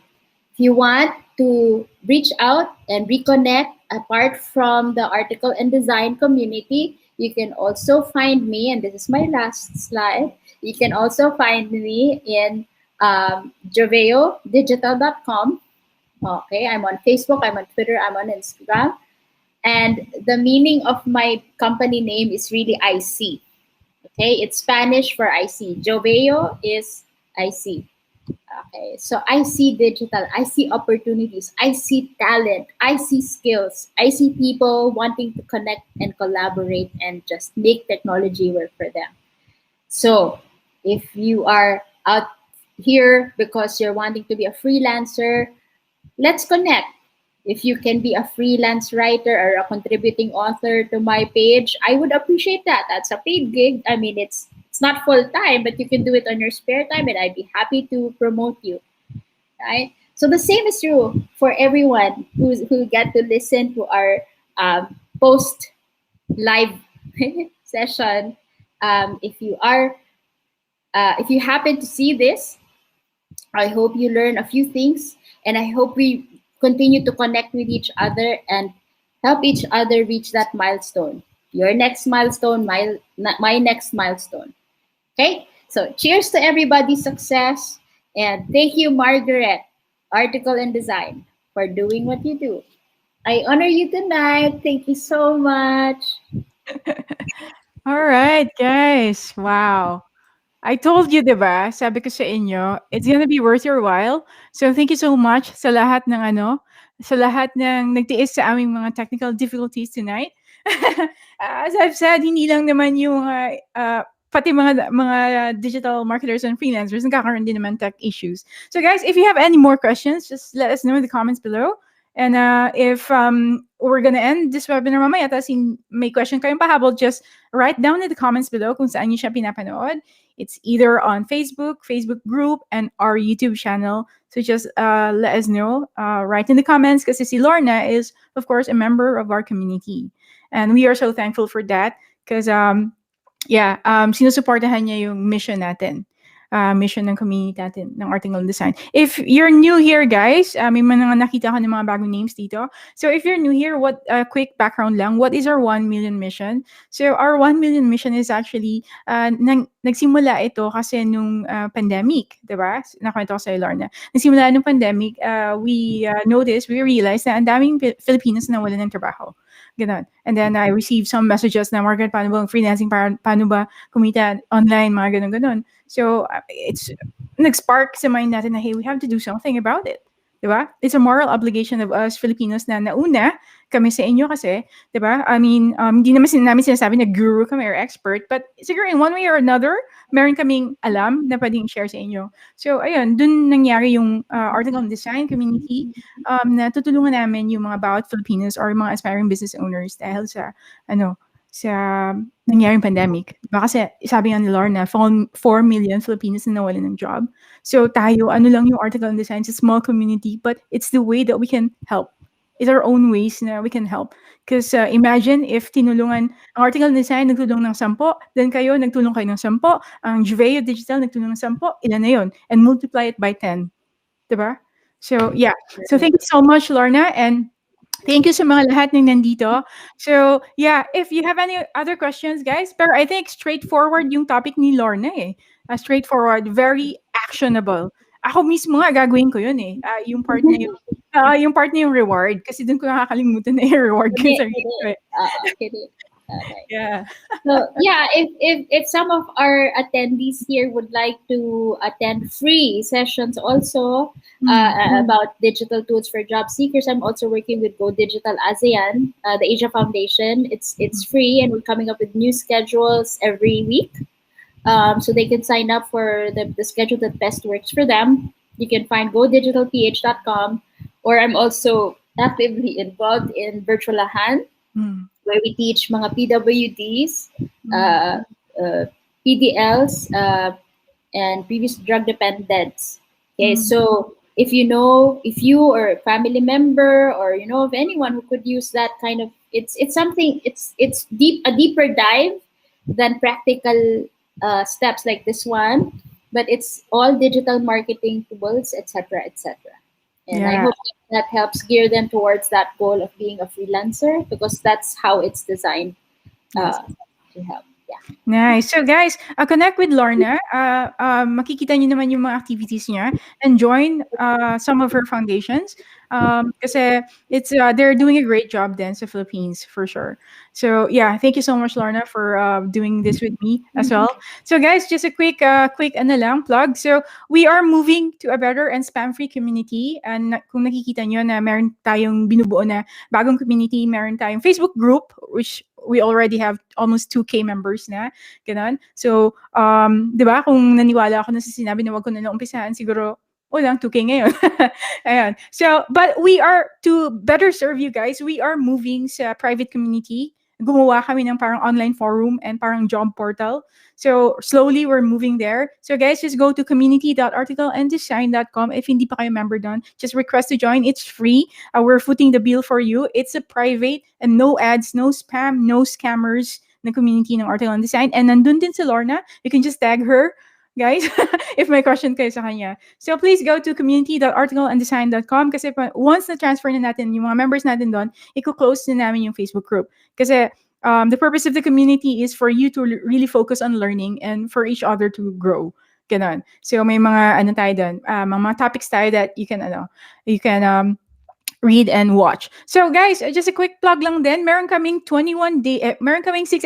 if you want to reach out and reconnect apart from the article and design community, you can also find me, and this is my last slide. You can also find me in joveodigital.com. Okay, I'm on Facebook, I'm on Twitter, I'm on Instagram. And the meaning of my company name is really IC. Okay, it's Spanish for IC. Joveo is IC. Okay, so I see digital, I see opportunities, I see talent, I see skills, I see people wanting to connect and collaborate and just make technology work for them. So if you are out here because you're wanting to be a freelancer, let's connect. If you can be a freelance writer or a contributing author to my page, I would appreciate that. That's a paid gig. I mean, it's not full time, but you can do it on your spare time, and I'd be happy to promote you. Right? So the same is true for everyone who get to listen to our post live session. If you are, if you happen to see this, I hope you learn a few things, and I hope we continue to connect with each other and help each other reach that milestone. Your next milestone, my next milestone. Okay? So, cheers to everybody's success, and thank you, Margaret, Article and Design, for doing what you do. I honor you tonight. Thank you so much. All right, guys. Wow. I told you, 'di ba? Sabi ko sa inyo, it's gonna be worth your while. So thank you so much sa lahat ng sa lahat ng nagtiis sa aming mga technical difficulties tonight. As I've said, hindi lang naman yung pati mga digital marketers and freelancers nagkakaroon din naman tech issues. So guys, if you have any more questions, just let us know in the comments below. And if we're gonna end this webinar mamaya, tapos may question kayong pahabol, just write down in the comments below kung saan nyo siya pinapanood. It's either on Facebook group, and our YouTube channel. So just let us know. Write in the comments because si Lorna is, of course, a member of our community. And we are so thankful for that because, sinusuportahan niya yung mission natin. Mission ng community natin, ng article and design. If you're new here, guys, may mga nakita ko ng mga bagong names dito. So if you're new here, what quick background lang, what is our 1 million mission? So our 1 million mission is actually, nagsimula ito kasi nung pandemic, di ba? Nakwento ko sa'yo, Lorna. Nagsimula nung pandemic, we noticed, we realized na ang daming Filipinos na wala ng trabaho. Ganon. And then I received some messages na, Margaret, paano ba freelancing? Paano ba kumita online? Mga ganon-ganon. So it's nag-spark sa mind natin na, hey, we have to do something about it. Diba? It's a moral obligation of us Filipinos na nauna kami sa inyo kasi, diba? I mean, hindi naman namin sinasabi na guru kami or expert, but siguro in one way or another, meron kaming alam na pwedeng share sa inyo. So, ayun, dun nangyari yung article and design community na tutulungan namin yung mga bawat Filipinos or mga aspiring business owners dahil sa, sa nangyaring pandemic. Diba? Kasi sabi nga ni Lorna, 4 million Filipinos na nawalan ng job. So tayo, lang yung article and design, it's a small community, but it's the way that we can help. It's our own ways na we can help. Because imagine if tinulungan, ang article and design nagtulong ng 10, then kayo nagtulong kayo ng 10, ang Yoveo Digital nagtulong ng 10, ilan na yun? And multiply it by 10. Diba? So yeah. So thank you so much, Lorna. And Thank you sa mga lahat ng nandito. So, yeah, if you have any other questions, guys, pero I think straightforward yung topic ni Lorna eh. Straightforward, very actionable. Ako mismo nga gagawin ko yun eh. Yung part na yung reward. Kasi dun ko nakakalimutan na i-reward ko Hindi, yung sarili hindi. ko eh. Kidding. Okay. Yeah. So yeah, if some of our attendees here would like to attend free sessions also Mm. about digital tools for job seekers, I'm also working with Go Digital ASEAN, the Asia Foundation. It's free, and we're coming up with new schedules every week. So they can sign up for the schedule that best works for them. You can find godigitalph.com, or I'm also actively involved in Virtualahan, Mm. where we teach mga PWDs, Mm. uh, PDLs, and previous drug dependents. Okay, Mm. so if you or a family member or you know of anyone who could use that kind of, it's something, it's a deeper dive than practical steps like this one, but it's all digital marketing tools, etc., etc. And I Yeah. hope that helps gear them towards that goal of being a freelancer, because that's how it's designed Yes. uh, to help. Yeah. Nice. So guys, connect with Lorna. Makikita niyo naman yung mga activities niya and join some of her foundations. Kasi they're doing a great job then sa Philippines for sure. So yeah, thank you so much Lorna for doing this with me as well. So guys, just a quick ano lang plug. So we are moving to a better and spam-free community, and kung nakikita niyo na meron tayong binubuo na bagong community, meron tayong Facebook group which we already have almost 2K members na. Ganon. So, di ba, kung naniwala ako na sa sinabi na wag ko na lang umpisahan, siguro, lang, 2K ngayon. Ayan. So, but we are, to better serve you guys, we are moving sa private community. Gumawa kami ng parang online forum and parang job portal. So, slowly, we're moving there. So, guys, just go to community.articleanddesign.com. If hindi pa kayo member doon, just request to join. It's free. We're footing the bill for you. It's a private and no ads, no spam, no scammers na community ng Article and Design. And nandun din si Lorna. You can just tag her, guys, if may question kayo sa kanya. So please go to community.articleanddesign.com kasi once na-transfer na natin yung mga members natin doon, i-close na namin yung Facebook group. Kasi the purpose of the community is for you to really focus on learning and for each other to grow. Ganon. So may mga tayo doon, mga topics tayo that you can read and watch. So guys, just a quick plug lang din. Meron kaming 6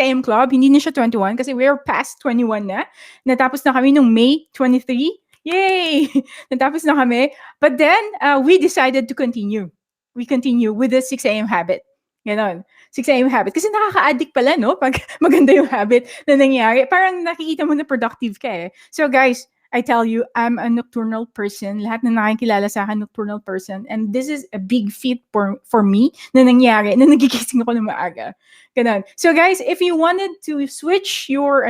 a.m. club. Hindi na siya 21 kasi we're past 21 na. Natapos na kami nung May 23. Yay! Natapos na kami. But then, we decided to continue. We continue with the 6 a.m. habit. Ganon. 6 a.m. habit. Kasi nakaka-addict pala, no? Pag maganda yung habit na nangyari. Parang nakikita mo na productive ka eh. So guys, I tell you, I'm a nocturnal person. Lahat na nakikilala sa akin, nocturnal person. And this is a big feat for me na nangyari, na nagigising ako ng maaga. Ganun. So guys, if you wanted to switch your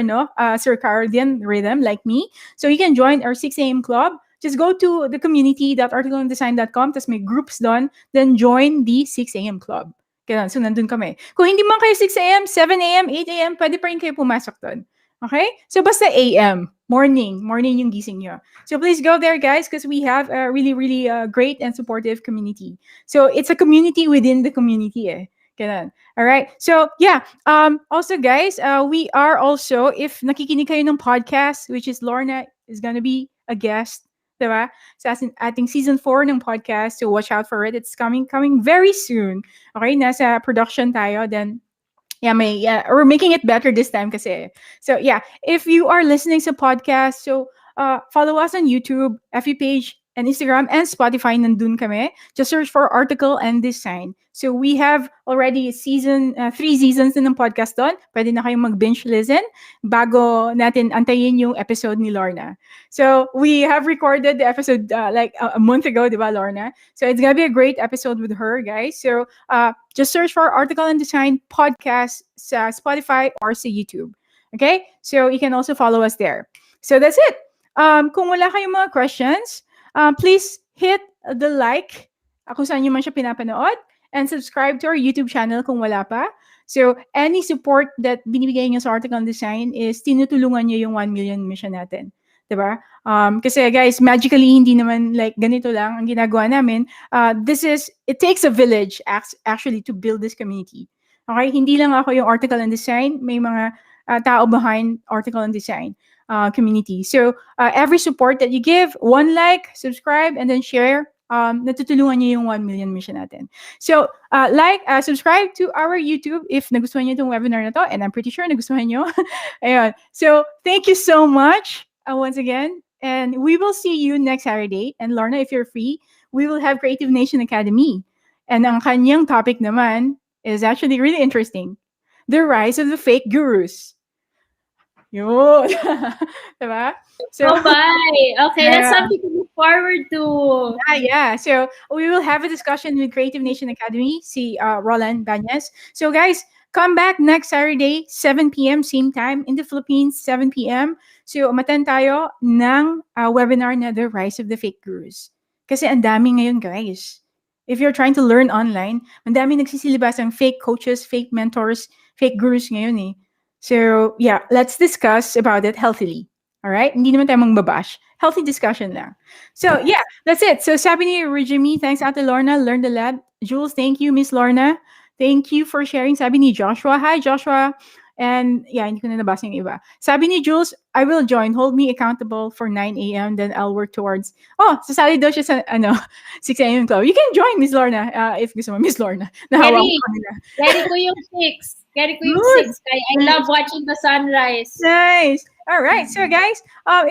circadian rhythm like me, so you can join our 6 a.m. club. Just go to the community.articleanddesign.com, tas may groups doon, then join the 6 a.m. club. Ganun. So nandun kami. Kung hindi man kayo 6 a.m., 7 a.m., 8 a.m., pwede pa rin kayo pumasok doon. Okay? So basta AM, morning yung gising nyo. So please go there, guys, because we have a really, really great and supportive community. So it's a community within the community eh. Ganun. All right. So yeah. Also, guys, we are also, if nakikinig kayo ng podcast, which is Lorna is gonna be a guest, diba? Sa ating season 4 ng podcast. So watch out for it. It's coming very soon. Okay? Nasa production tayo. Then we're making it better this time kasi. So yeah, if you are listening to podcast, so follow us on YouTube, FB page, and Instagram, and Spotify. Nandun kami. Just search for Article and Design. So we have already 3 seasons ng podcast doon. Pwede na kayong mag-binge listen bago natin antayin yung episode ni Lorna. So we have recorded the episode like a month ago, di ba, Lorna? So it's gonna be a great episode with her, guys. So just search for Article and Design podcast sa Spotify or sa YouTube. Okay? So you can also follow us there. So that's it. Kung wala kayong mga questions, please hit the like kung saan nyo man siya pinapanood, and subscribe to our YouTube channel kung wala pa. So any support that binibigay nyo sa Article and Design is tinutulungan nyo yung 1 million mission natin. 'Di ba? Kasi guys, magically hindi naman like ganito lang ang ginagawa namin. It takes a village actually to build this community. Okay? Hindi lang ako yung article and design, may mga tao behind article and design community. So, every support that you give, one like, subscribe, and then share, natutulungan niyo yung 1 million mission natin. So, subscribe to our YouTube if nagustuhan niyo itong webinar na to, and I'm pretty sure nagustuhan niyo. Ayun. So, thank you so much once again, and we will see you next Saturday. And Lorna, if you're free, we will have Creative Nation Academy. And ang kanyang topic naman is actually really interesting. The rise of the fake gurus. Yun. Diba? So, Oh, bye. Okay, that's yeah. something to look forward to. Yeah. So we will have a discussion with Creative Nation Academy, see Roland Banyas. So guys, come back next Saturday, 7 p.m. same time in the Philippines, 7 p.m. So umattend tayo ng webinar na The Rise of the Fake Gurus. Kasi ang dami ngayon, guys. If you're trying to learn online, ang dami nagsisilibas ang fake coaches, fake mentors, fake gurus ngayon eh. So yeah, let's discuss about it healthily. All right? Hindi naman tayo mangbabash. Healthy discussion lang. So yeah, that's it. So sabi ni Regimi, thanks Ate Lorna, learned a lot. Jules, thank you, Miss Lorna. Thank you for sharing. Sabi ni Joshua, hi Joshua. And yeah, hindi ko na nabasa yung iba. Sabi ni Jules, I will join. Hold me accountable for 9 a.m. Then I'll work towards, sasali daw siya sa, 6 a.m. club. You can join, Miss Lorna, if gusto mo, Miss Lorna. Nahawa ko Gary, kanila. Gary ko yung 6. Gary ko yung Good. 6. I love watching the sunrise. Nice. All right. So guys,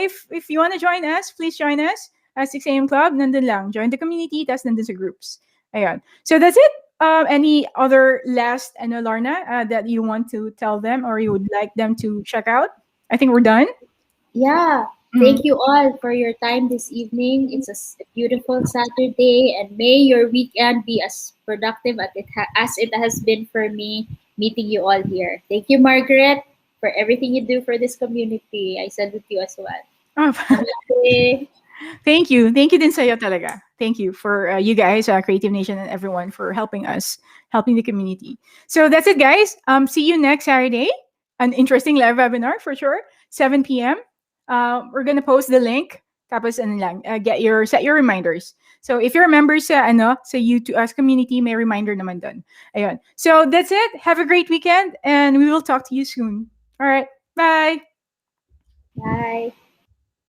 if you want to join us, please join us at 6 a.m. Club. Nandun lang. Join the community. Tas nandun sa groups. Ayan. So that's it. Any other last, Lorna, that you want to tell them or you would like them to check out? I think we're done. Yeah. Thank you all for your time this evening. It's a beautiful Saturday, and may your weekend be as productive as it has been for me meeting you all here. Thank you, Margaret, for everything you do for this community. I salute you as well. Oh, Okay. thank you. Thank you din sa'yo talaga. Thank you for you guys, Creative Nation and everyone for helping us, helping the community. So that's it, guys. See you next Saturday. An interesting live webinar for sure. 7 p.m. We're gonna post the link. Tapos ano lang, set your reminders. So if you're a member sa YouTube as community, may reminder naman dun. Ayun. So that's it. Have a great weekend and we will talk to you soon. All right. Bye. Bye.